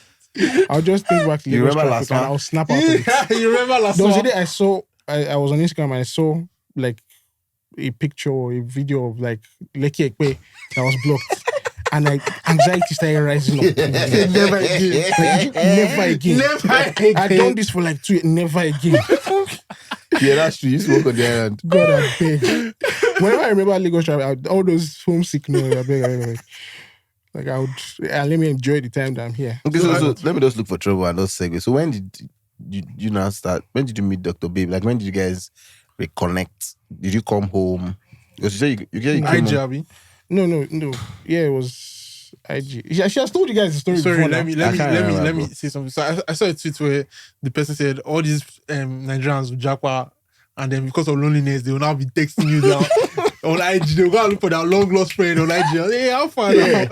I'll just think back to You Lagos remember traffic last and month? I'll snap out of it. You remember last There was a month? day I was on Instagram and I saw like a picture or a video of like Lekki Ekpe that was blocked. And anxiety started rising up. Never again. Like, never again. Never again. I've done this for like 2 years. Never again. Yeah, that's true. You used to work on the island. God, I beg. Whenever I remember Lagos traffic, all those homesick, no, I beg. Like I would, and let me enjoy the time that I'm here. Okay, so let me just look for trouble and just segue. So when did you now start? When did you meet Dr. Babe? Like when did you guys reconnect? Did you come home? Because you said you came Hi, home. Jabi. No. Yeah, it was IG. She has told you guys the story Sorry, before. let now. me let me say something. So I saw a tweet where the person said all these Nigerians with Japa, and then because of loneliness, they will now be texting you down on IG. They'll go and look for that long lost friend on IG. Hey, how far now?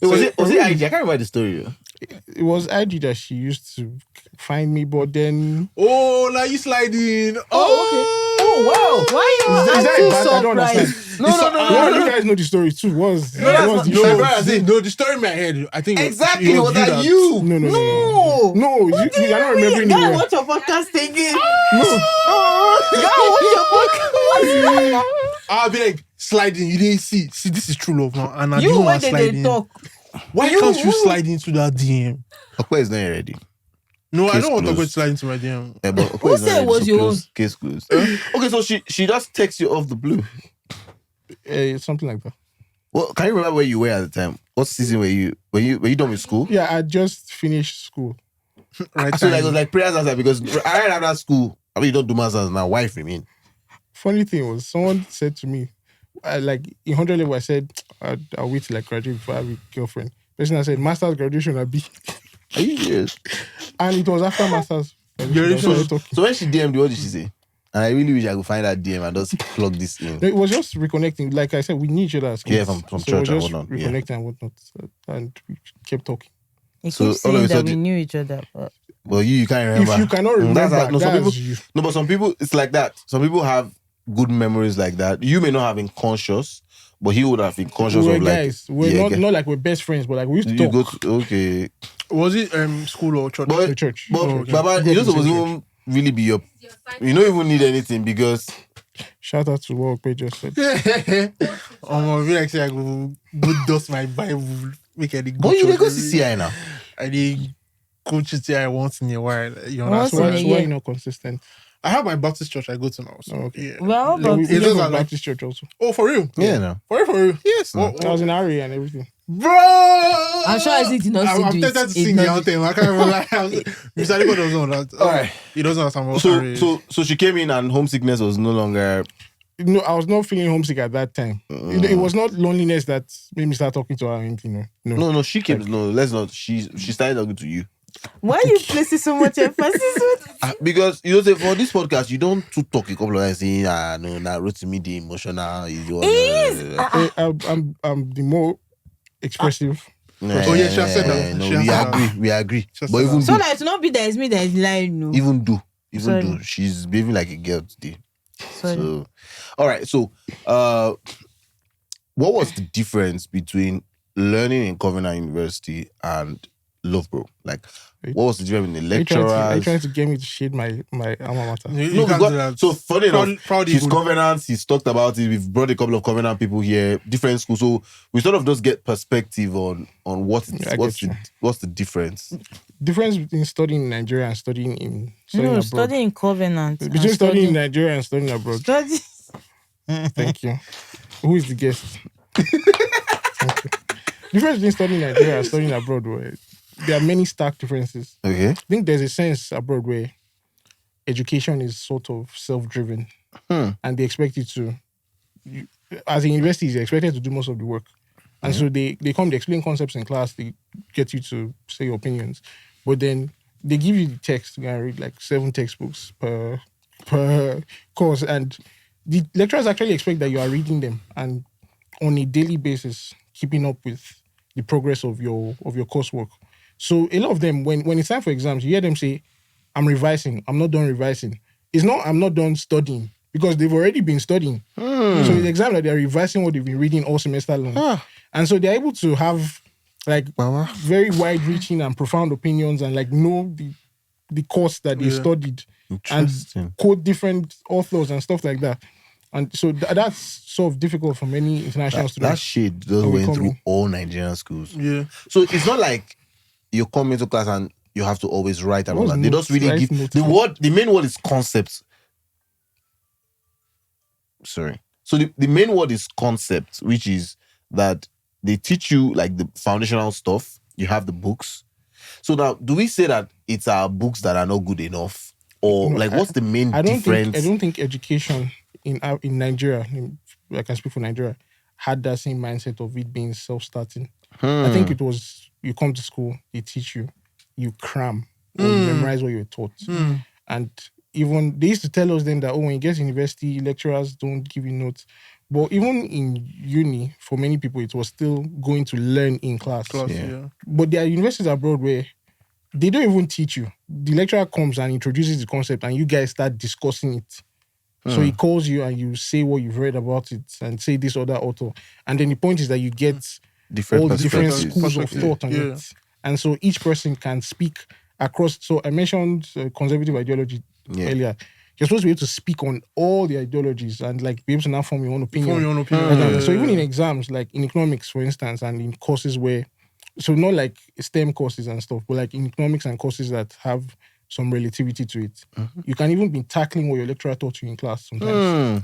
Was it IG? I can't remember the story. It was IG that she used to find me, but then Oh, now you sliding. Oh wow! Why is you that are a bad? I don't surprised? understand. You guys know the story too. Was the show? No, the story in my head. I think Exactly. it Was that you? No. No. No, you are not remembering Go it. watch your podcast again. No. Go watch your podcast. I'll be like sliding. You didn't see. See, this is true love now. And You want when to they talk. Why can't you slide into that DM? Okwe is not yet ready. No, I Case don't want to go closed. slide into my DM. Yeah, but Okwe Who is not said ready, it was so your close, case closed. Okay, so she just texts you off the blue. Something like that. Well, can you remember where you were at the time? What season were you? Were you done with school? Yeah, I just finished school. Right. So like it was like prayers outside because I had after school. I mean, you don't do masters now. Wife, you mean? Funny thing was, someone said to me, like in 100 level, I said I'll wait till I graduate before I have a girlfriend. Person I said master's graduation I'll be, Are you serious? and it was after master's graduation. I Graduation. started talking. So when she DM'd you, what did she say? And I really wish I could find that DM and just plug this in. No, it was just reconnecting. Like I said, we knew each other as Yeah, kids. from so it was church and just whatnot, yeah. reconnecting and whatnot, and we kept talking. He So, keeps all of a saying that we sudden- knew each other, but Well, you can't remember. If you cannot Mm, remember, that's how- no, some that's people, you. no, but some people, it's like that. Some people have good memories like that. You may not have been conscious, but he would have been conscious We're of like. guys. We're yeah, not like we're best friends, but like we used to You talk. go to okay, Was it school or church? but to church. but okay. Baba, Go you to don't the supposed same even really be your. Your sign- You don't even need anything because Shout out to what Okpe just said. I feel like say I go dust my Bible, make any good but you dey go church. CCI now. I did go to CCI once in a while. You Once So in understand? a why year. you not consistent? I have my Baptist church I go to now. So, Oh, okay. yeah. well, Yeah, but we It's went just to like- Baptist church also. Oh, for real? Yeah, no. For real? Yes, no. What- I was in Ari and everything. Bro! I'm sure Isaac did not I'm do tempted it. to He sing did the not anthem. I can't remember. Mr. Nico doesn't know that. All right. He doesn't understand what So Ari is. so she came in and homesickness was no longer. No, I was not feeling homesick at that time. It was not loneliness that made me start talking to her or anything. No. No, she came. No, let's not. She started talking to you. Why are you placing so much emphasis on Because you know, say for this podcast, you don't too talk a couple of times saying, no, now wrote to me the emotional is the one. I'm the more expressive. Oh, yeah, she has said that. No, She has we said agree. that. We agree. She has But said even that. So do, that it will not be that it's me that is lying, no. even Sorry. do, she's behaving like a girl today. Sorry. So, all right. So, what was the difference between learning in Covenant University and Loughborough? Like, what was the difference in the Are you trying lecturers? to get me to shade my alma mater? You No, can't because, do that. so funny enough, Proud she's Igbo. Covenant. He's talked about it. We've brought a couple of Covenant people here, different schools. So we sort of just get perspective on what's the difference. Difference between studying in Nigeria and studying No, abroad. studying in Covenant. and Between studying in Nigeria and studying abroad. Study. Thank you. Who is the guest? Thank you. Difference between studying in Nigeria and studying abroad, where there are many stark differences. Okay. I think there's a sense abroad where education is sort of self-driven, and they expect you to, as a university, you're expected to do most of the work. And so they come, they explain concepts in class, they get you to say your opinions, but then they give you the text. You can read like 7 textbooks per course, and the lecturers actually expect that you are reading them and on a daily basis keeping up with the progress of your coursework. So a lot of them, when it's time for exams, you hear them say, "I'm revising. I'm not done revising." It's not I'm not done studying, because they've already been studying. So the exam that they're revising what they've been reading all semester long. And so they're able to have like very wide-reaching and profound opinions and like know the course that they studied and Interesting. quote different authors and stuff like that. And so that's sort of difficult for many international That students. shade just When we went come through in. all Nigerian schools. Yeah. So it's not like you come into class and you have to always write and all What's that. They just notes? really Write give notes. the main word is concept. Sorry. So the main word is concept, which is that they teach you like the foundational stuff. You have the books. So now, do we say that it's our books that are not good enough? Or No, like what's the main I don't difference? think education in Nigeria, I can speak for Nigeria, had that same mindset of it being self-starting. I think it was you come to school, they teach you, you cram, or you memorize what you're taught. And even they used to tell us then that when you get to university, lecturers don't give you notes. But even in uni, for many people, it was still going to learn in class. Yeah. But there are universities abroad where they don't even teach you. The lecturer comes and introduces the concept and you guys start discussing it. So he calls you and you say what you've read about it and say this other author. And then the point is that you get different all the different perspectives. schools of Perspective, thought on yeah. it. And so each person can speak across. So I mentioned conservative ideology earlier. You're supposed to be able to speak on all the ideologies and like be able to now form your own opinion. Form your own opinion. Like that. Yeah, So even yeah. in exams, like in economics, for instance, and in courses where, so not like STEM courses and stuff, but like in economics and courses that have some relativity to it, you can even be tackling what your lecturer taught you in class sometimes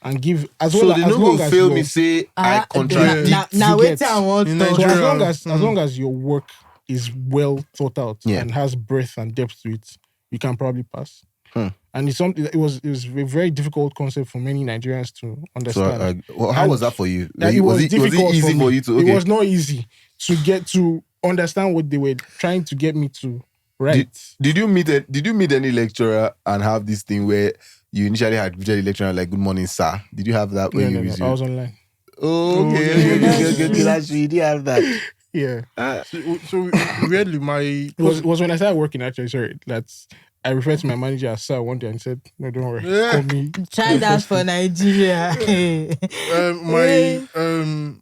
and give as So well they as no long go as fail your- me say I contradict. Now you wait get- I want in to. So Nigeria. as long as your work is well thought out Yeah. and has breadth and depth to it, you can probably pass. And it's something. It was a very difficult concept for many Nigerians to So, understand. how And was that for you? that it was it difficult easy for me. you to? It Okay. was not easy to get to understand what they were trying to get me to write. Did you meet any lecturer and have this thing where you initially had greeted the lecturer like "Good morning, sir"? Did you have that when you No. resumed? I was online. Oh, okay, yeah, okay. That's you did have that. Yeah. So weirdly, my It was when I started working, actually. Sorry, I referred to my manager as sir one day and he said, "No, don't worry. Yeah. Call me." Try that for Nigeria.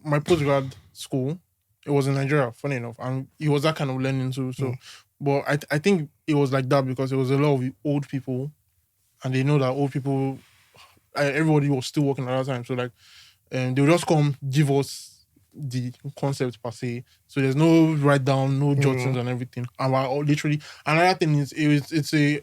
my postgrad school, it was in Nigeria, funny enough, and it was that kind of learning too. So, but I think it was like that because it was a lot of old people, and they know that old people, everybody was still working at that time. So like, they would just come give us the concept per se. So there's no write down, no jottings and everything. And we're all literally. Another thing is,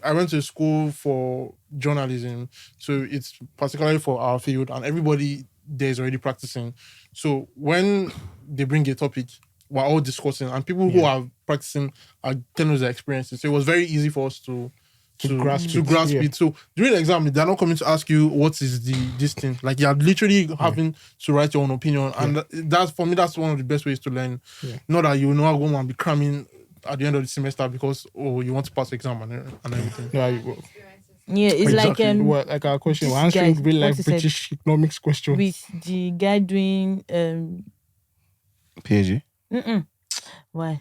I went to school for journalism, so it's particularly for our field, and everybody there is already practicing. So when they bring a topic, we're all discussing, and people who are practicing are telling us their experiences. So it was very easy for us to grasp yeah. it. So during the exam, they're not coming to ask you what is this thing. Like you're literally having to write your own opinion, and that's for me. That's one of the best ways to learn. Yeah. Not that you know go and be cramming at the end of the semester because you want to pass the exam and everything. No, Yeah, it's Exactly. like our question. We're this answering guy, real what life he said, British economics questions. with the guy doing PhD. why?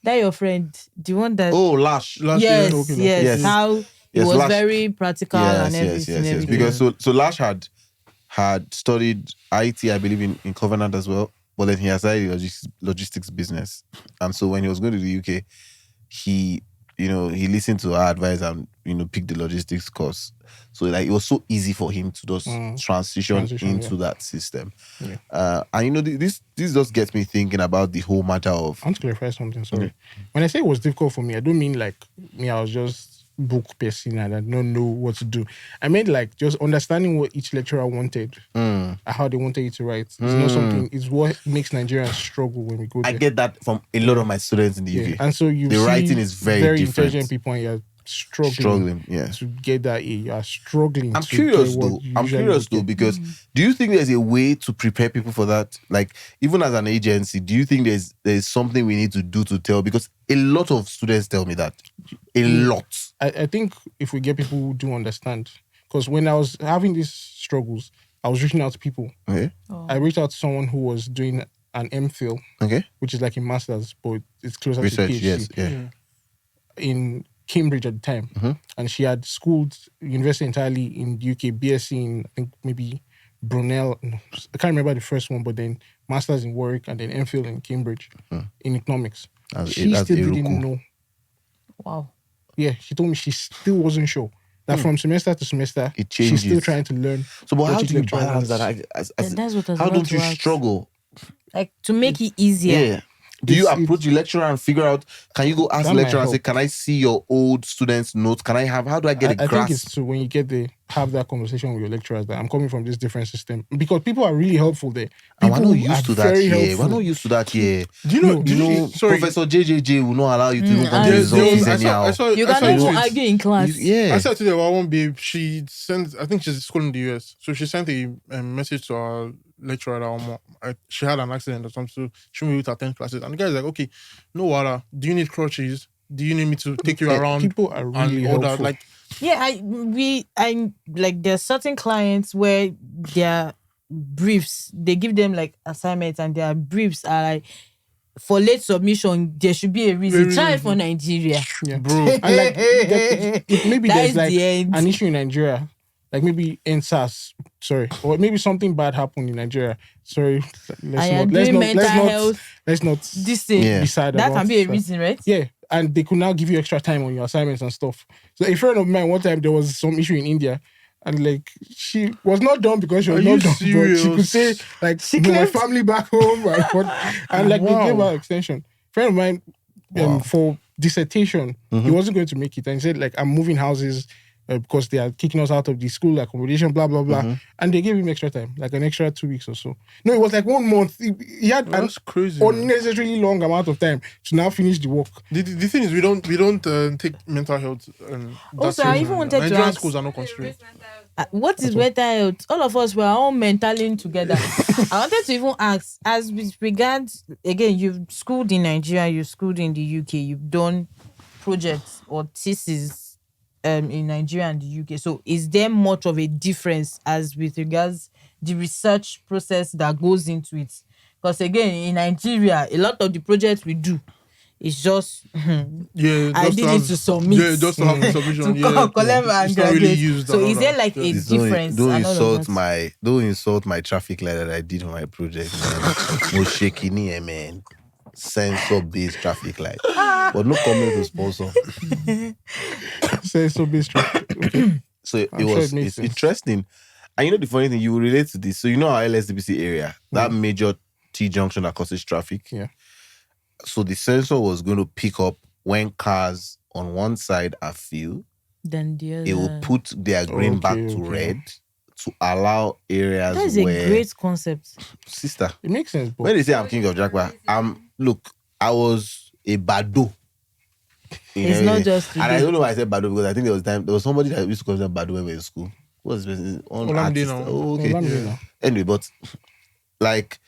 That your friend, the one that Oh, Lash. Last yes, year, okay, yes, yes. how it Yes, was Lash. very practical and everything. Because so Lash had studied IT, I believe, in Covenant as well, but then he had started logistics business, and so when he was going to the UK, he listened to our advice and picked the logistics course. So like it was so easy for him to just transition into that system. Yeah. And this just gets me thinking about the whole matter of. I want to clarify something. Sorry. When I say it was difficult for me, I don't mean like me. I was just book person and I don't know what to do. I meant like just understanding what each lecturer wanted, how they wanted you to write. It's not something. It's what makes Nigerians struggle when we go there. I get that from a lot of my students in the UK. And so the writing is very different. intelligent people, and you're struggling yeah. to get that A. You are struggling. I'm curious though, because do you think there's a way to prepare people for that? Like, even as an agency, do you think there's something we need to do to tell? Because a lot of students tell me that. A lot. I think if we get people who do understand, because when I was having these struggles, I was reaching out to people. Okay. I reached out to someone who was doing an MPhil, which is like a master's, but it's closer Research, to PhD. yes, yeah. In Cambridge at the time, and she had schooled university entirely in the UK, BSc in I think maybe Brunel. No, I can't remember the first one, but then masters in Warwick and then MPhil in Cambridge in economics. She still didn't know. Wow. Yeah, she told me she still wasn't sure. That from semester to semester, it changes. she's still trying to learn. So, but what how each do you lecturer balance wants. that? That's what I was how about don't to you ask. struggle? Like to make it easier. Yeah. Do you approach the lecturer and figure out? Can you go ask the lecturer and say, "Can I see your old students' notes? Can I have? How do I get a grasp?" I think it's when you have that conversation with your lecturers that I'm coming from this different system, because people are really helpful there. And People we're not used to that here. We're not used to that here. Do you know? Sorry. Professor JJJ will not allow you to even come to and his office anyhow. You cannot even argue in class. Yeah. I said to the one babe, she sent, I think she's at school in the US. So she sent a message to our lecturer that she had an accident or something. So she moved to attend classes. And the guy's like, okay, no water. Do you need crutches? Do you need me to take you around? People are really helpful. Like, Yeah, I like there's certain clients where their briefs, they give them like assignments and their briefs are like for late submission, there should be a reason. Try it for Nigeria. Yeah. bro. And like maybe That there's is like the end. an issue in Nigeria, like maybe NSAS, or maybe something bad happened in Nigeria. Sorry, let's not This thing. be sad That about can be a it. reason, right? Yeah, and they could now give you extra time on your assignments and stuff. So a friend of mine, one time there was some issue in India, and like she was not done because she was Are not you done, serious? but she could say like my family back home and like they gave her extension. Friend of mine, for dissertation, he wasn't going to make it, and he said like I'm moving houses. because they are kicking us out of the school accommodation, blah blah blah, and they gave him extra time, like an extra 2 weeks or so. No, it was like 1 month. He had an That's crazy. Man. unnecessarily long amount of time to now finish the work. The thing is, we don't take mental health. Also, I even wanted to Nigerian ask- schools are not constrained. What is mental health? All of us were all mentally together. I wanted to even ask, as with regards, again, you've schooled in Nigeria, you've schooled in the UK, you've done projects or theses in Nigeria and the UK. So is there much of a difference as with regards the research process that goes into it? Because again, in Nigeria, a lot of the projects we do is just Yeah, I just did to it have- to submit. Yeah, just to have the submission. to yeah, collect and It's not really graduate. used. So and is all there that. like a Yeah. difference? Don't and all of insult that? don't insult my traffic light that I did on my project, man. No shaking here, man. Sensor-based traffic light. But no comment to sponsor. Say so based. Okay. So it I'm sure was it makes it's sense. interesting. And you know the funny thing, you will relate to this. So you know our LSDBC area, that major T junction that causes traffic. Yeah. So the sensor was going to pick up when cars on one side are filled, Then the other. it will put their green back Okay, to okay. red to allow areas That is where a great concept. sister. It makes sense, but When they say I'm king of Japa, look, I was a bado. You It's know, not just and I today. don't know why I said bado because I think there was somebody that used to call them bado when we were in school. What was this person? One Olamide artist. now. Oh, okay. Olamide now. Anyway, but like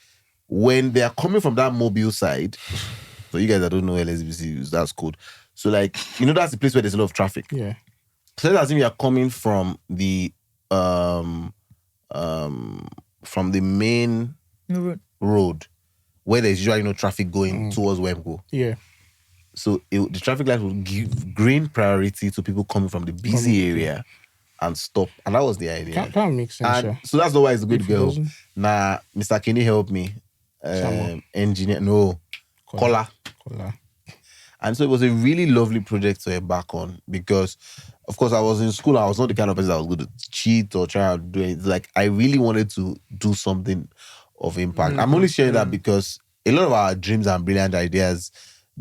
when they are coming from that mobile side, for you guys that don't know LSBC, that's code. So like that's the place where there's a lot of traffic. yeah, So let's assume you are coming from the main road where there's usually no traffic going towards Wemco. yeah. So the traffic light will give green priority to people coming from the busy area and stop. And that was the idea. Can't make sense. And Yeah. so that's not why it's good If to it go. doesn't- Nah, Mr. Kenny help me. Someone. Engineer, no, Kola. Kola. And so it was a really lovely project to embark on because, of course, I was in school. I was not the kind of person that was going to cheat or try to do it. Like, I really wanted to do something of impact. I'm only sharing that because a lot of our dreams and brilliant ideas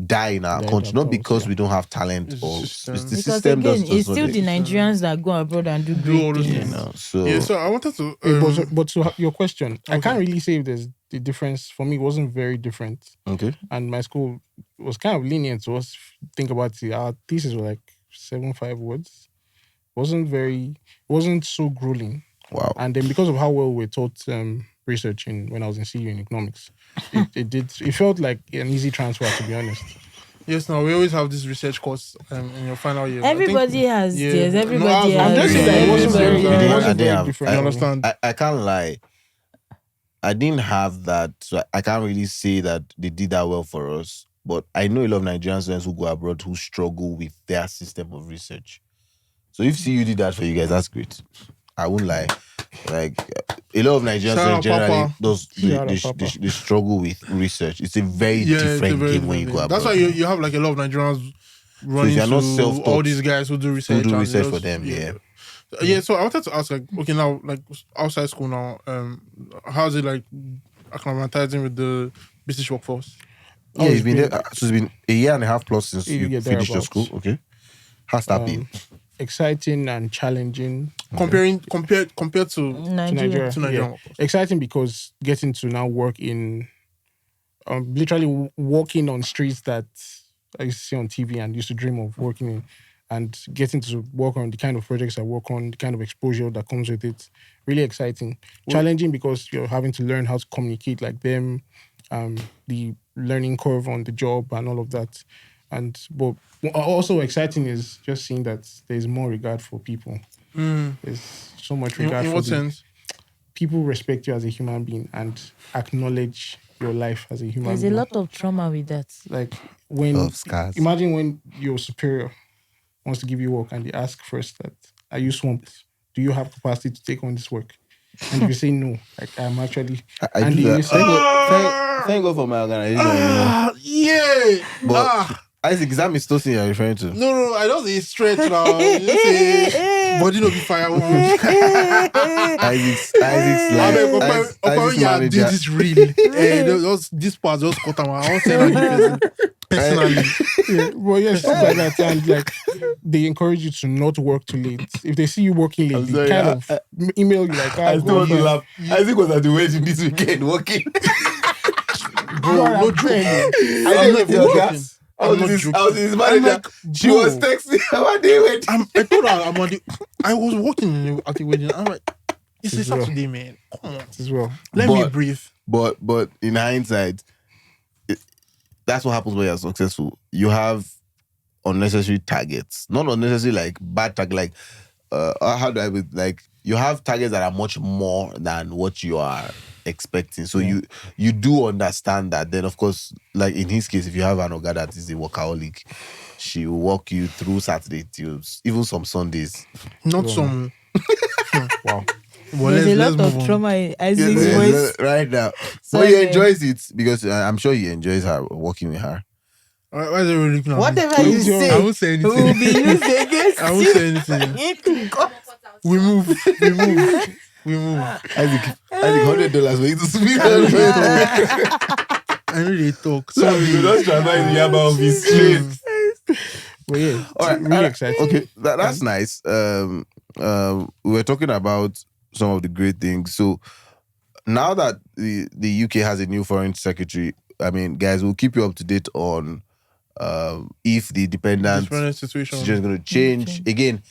die in our Die in country, our not thoughts, because yeah. we don't have talent It's or the it's system. the Because system again, does it's not still the exist, Nigerians that go abroad and do Do all great those things. things. you know. So Yeah, so I wanted to. But to your question, I Okay. can't really say if there's the difference. For me, it wasn't very different. okay. And my school was kind of lenient to us. Think about it. Our thesis were like 7-5 words. Wasn't so grueling. Wow. And then because of how well we taught research when I was in CU in economics, it felt like an easy transfer, to be honest. Yes, now we always have this research course in your final year. I think- Everybody has yeah. theirs. No, Everybody ours was- has I'm just saying that it wasn't very, Yeah. it I wasn't didn't very have- different. You for me. understand? I can't lie. I didn't have that, so I can't really say that they did that well for us. But I know a lot of Nigerian students who go abroad who struggle with their system of research. So if CU did that for you guys, that's great. I won't lie. Like a lot of Nigerian Shout out, students generally Papa. Shout out, Papa. they struggle with research. It's a very Yeah, it's a different very game when you different go thing. abroad. That's why you have like a lot of Nigerians running you're not to self-taught, all these guys who do research. do and research for just- them, yeah. Yeah, so I wanted to ask, like, okay, now, like, outside school now, how's it like acclimatizing with the British workforce? Yeah, it's been there. So it's been a year and a half plus since you Yeah, finished your school. thereabouts. Okay, how's that been? Exciting and challenging Compared to to Nigeria. Nigeria. To Nigerian Yeah. workforce. Exciting because getting to now work in, literally walking on streets that I used to see on TV and used to dream of working in, and getting to work on the kind of projects I work on, the kind of exposure that comes with it. Really exciting. Challenging because you're having to learn how to communicate like them, the learning curve on the job and all of that. But also exciting is just seeing that there's more regard for people. There's so much regard In for what the- sense? people respect you as a human being and acknowledge your life as a human There's a being. lot of trauma with that. Like when Of scars. imagine when your superior wants to give you work and they ask first that, are you swamped? Do you have capacity to take on this work? And if you say no, like I'm actually I and do you that. say, Thank God for my organization. You know. Yeah! But Isaac, is that Miss Tosin you're referring to? No, I don't say stretch now. You say, body no be firewood. Isaac's Open, yeah, manager. this real. Those this part just cut them. I won't say that person. personally. Yeah, well, yeah, stuff like that. And like, they encourage you to not work too late. If they see you working late, I'm they sorry, kind of email you like, I still go want to back. laugh. Isaac was at the wedding this weekend working. Bro, Bro, no I'm joke. telling you. I I'm didn't not with your joking. gas. I I'm was not joking. his I'm manager. like, She was bro. texting about the wedding. I told her I'm on the. I was working at the wedding. I'm like, it's a As well. Saturday, man. Come on, As well. let me But- breathe. But in hindsight, that's what happens when you're successful. You have unnecessary targets, not unnecessary like bad target. Like, how do I put, like, you have targets that are much more than what you are expecting. So you do understand that. Then of course, like in his case, if you have an Oga that is a workaholic, she will walk you through Saturday till even some Sundays. Not Wow. some. Wow. Well, There's a let's lot move of on. trauma in Yeah, Isaac's voice. right now. So But he yeah. enjoys it because I'm sure he enjoys her working with her. Why is everyone looking at me? Whatever you Who's your- say I won't say will anything. be used against I won't say anything. you. We move. We move. Isaac, $100 for you to speak. I know they talk. So Sorry. you just transfer the Yaba of his trade. But yeah, All right, really exciting. Okay, that's nice. We were talking about some of the great things. So now that the UK has a new foreign secretary, I mean, guys, we'll keep you up to date on if the dependent Different situation. situation is going to change. Again,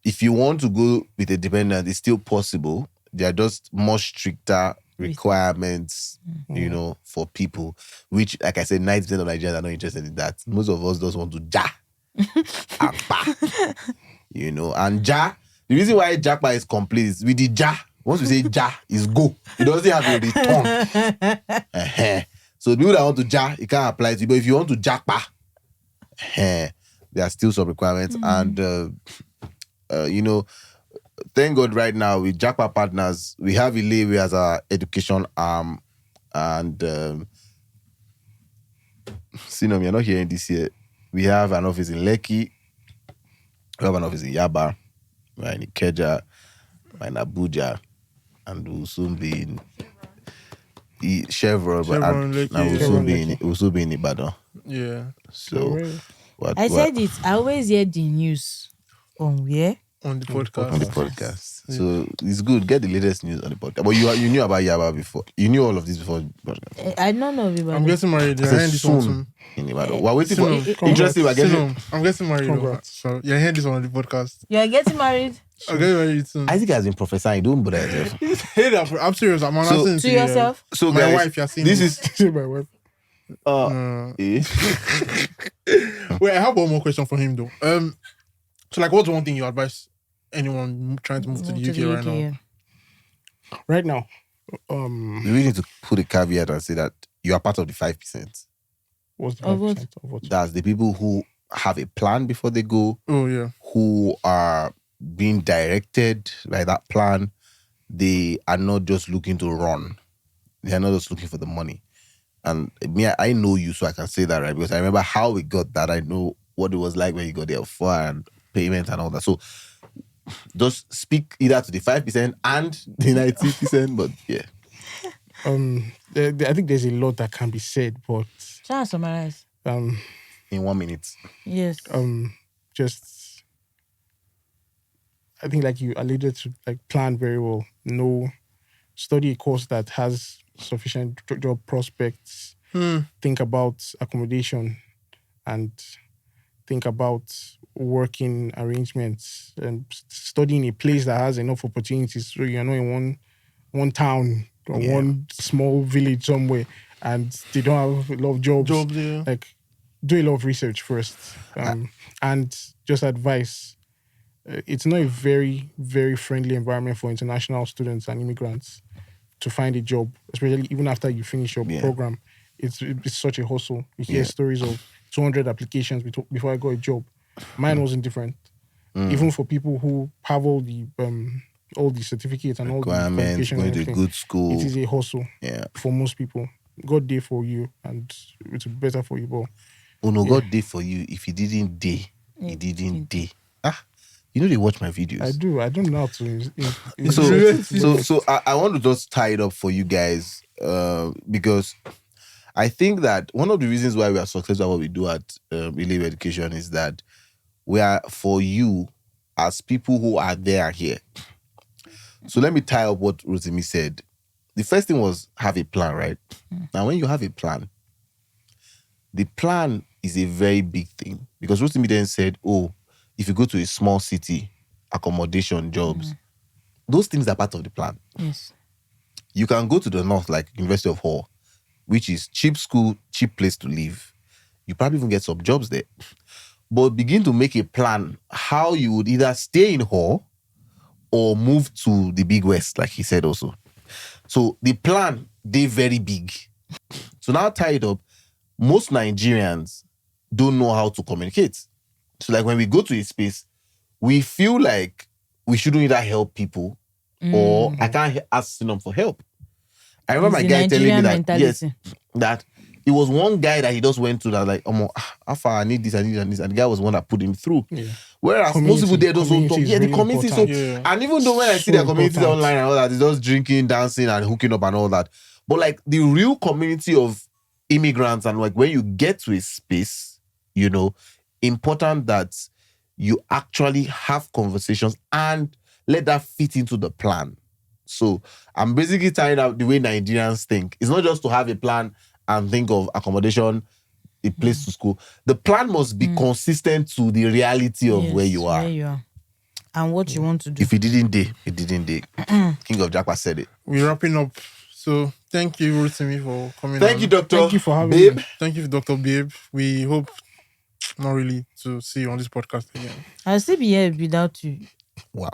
if you want to go with a dependent, it's still possible. There are just more stricter requirements, you know, for people, which, like I said, 90% of Nigerians are not interested in that. Most of us just want to and pa, you know, and the reason why Japa is complete is with the once we say is go. It doesn't have a return. So the people that want to it can't apply to you. But if you want to Japa, there are still some requirements. And, you know, thank God right now with Japa partners, we have Ilewe as our education arm. And, Sinom, you're not hearing this year. We have an office in Lekki. We have an office in Yaba. We're in Ikeja. We're in Abuja. And we'll soon be in Chevron, Chevron, Lekki. We'll soon be in Ibadan. Yeah. So, I said it. I always hear the news on where. On the podcast. on the podcast. So it's good. Get the latest news on the podcast. But you knew about Yaba before. You knew all of this before. I don't know about I'm it. getting married. I You're said hearing this one soon soon. in Ibadan. We're waiting for Congrats. interesting. We're getting. Sinom, I'm getting married. Congrats. So you're hearing this one on the podcast. You are getting married I'm getting married soon. Isaac has been prophesying. Don't bother yourself. Hey, I'm serious. I'm announcing to yourself. So My guys, wife, you're seeing this me. is My wife. eh? Wait, I have one more question for him though. So like, what's one thing you advise anyone trying to move to the UK right now? yeah. Right now, we really need to put a caveat and say that you are part of the 5%. what's the Of what? 5% of what? That's the people who have a plan before they go, Oh yeah. who are being directed by that plan. They are not just looking to run. They are not just looking for the money. And me, I know you, so I can say that, right? Because I remember how we got that. I know what it was like when you got there for and payment and all that. So just speak either to the 5% and the 90%, but yeah. I think there's a lot that can be said, but Try to summarize. In 1 minute. Yes. just I think like you alluded to, like plan very well. Study a course that has sufficient job prospects. Think about accommodation and think about working arrangements and study in a place that has enough opportunities. So you're not in one town or one small village somewhere and they don't have a lot of jobs. Yeah. Like do a lot of research first. And just advice. It's not a very, very friendly environment for international students and immigrants to find a job, especially even after you finish your program. It's such a hustle. You hear stories of 200 applications before I got a job. Mine wasn't different. Even for people who have all the certificates and all the Requirements, qualifications and going to a everything, good school. it is a hustle for most people. God did for you and it's better for you. But God did for you. If he didn't day, he didn't day. You know they watch my videos. I do. I don't know how to. So I want to just tie it up for you guys because I think that one of the reasons why we are successful at what we do at Elite Education is that we are for you as people who are there here. So let me tie up what Rotimi said. The first thing was have a plan, right? Now, when you have a plan, the plan is a very big thing because Rotimi then said, oh, if you go to a small city, accommodation, jobs, those things are part of the plan. Yes. You can go to the north, like University of Hull, which is cheap school, cheap place to live. You probably even get some jobs there. But begin to make a plan how you would either stay in Hull or move to the big west, like he said also. So the plan, they very big. So now tie it up, most Nigerians don't know how to communicate. So like when we go to a space, we feel like we shouldn't either help people or I can't ask them for help. I remember my It's the guy telling me Nigerian that, mentality. that it was one guy that he just went to that like, how far I need this, I need this. And the guy was the one that put him through. Yeah. Whereas most Community- people there don't community talk. is Yeah, the really community. So, important. Yeah. and even though when I see So their communities important. online and all that, it's just drinking, dancing, and hooking up and all that. But like the real community of immigrants and like when you get to a space, you know, important that you actually have conversations and let that fit into the plan. So I'm basically tying out the way Nigerians think. It's not just to have a plan and think of accommodation, a place to school. The plan must be consistent to the reality of Yes, where you are. And what you want to do. If it didn't day, it didn't day. King of Japa said it. We're wrapping up. So thank you, Rotimi, for coming Thank on. you, Doctor. Thank you for having Babe. me. Thank you, Dr. Babe. We hope not really to see you on this podcast again. I'll still be here without you. Wow.